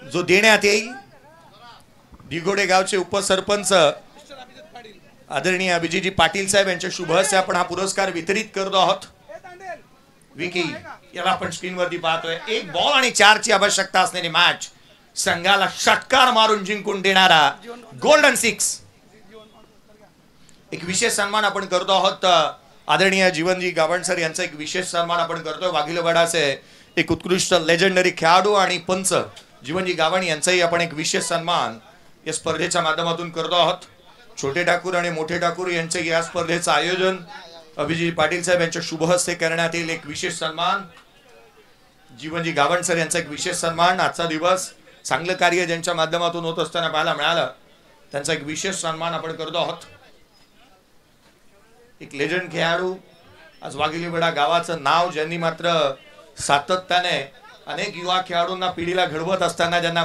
जो देण्यात येईल. दिघोडे गावचे उपसरपंच आदरणीय अभिजीतजी पाटील साहेब यांच्या शुभ हस्ते आपण हा पुरस्कार वितरित करतो आहोत. विकी याला आपण स्क्रीनवरती पाहतोय. 1 बॉल आणि 4 ची आवश्यकता असलेली मॅच. संघाला षटकार मारून जिंकून देणारा गोल्डन 6. एक विशेष सन्मान आपण करतो आहोत. आदरणीय जीवनजी गावण सर यांचा एक विशेष सन्मान आपण करतोय. वाघिलवाडाचे एक उत्कृष्ट लेजेंडरी खेळाडू आणि पंच जीवनजी गावण यांचाही आपण एक विशेष सन्मान या स्पर्धेच्या माध्यमातून करतो आहोत. छोटे ठाकूर आणि मोठे ठाकूर यांचे या स्पर्धेचं आयोजन अभिजीत पाटील साहेब यांच्या शुभ हस्ते करण्यात येईल. एक विशेष सन्मान जीवनजी गावण सर यांचा एक विशेष सन्मान. आजचा दिवस चांगलं कार्य ज्यांच्या माध्यमातून होत असताना पाहायला मिळालं, त्यांचा एक विशेष सन्मान आपण करतो आहोत. एक लेजंड खेळाडू, आज वाघिलीवाडा गावाचं नाव ज्यांनी मात्र सातत्याने अनेक युवा खेळाडूंना पिढीला घडवत असताना ज्यांना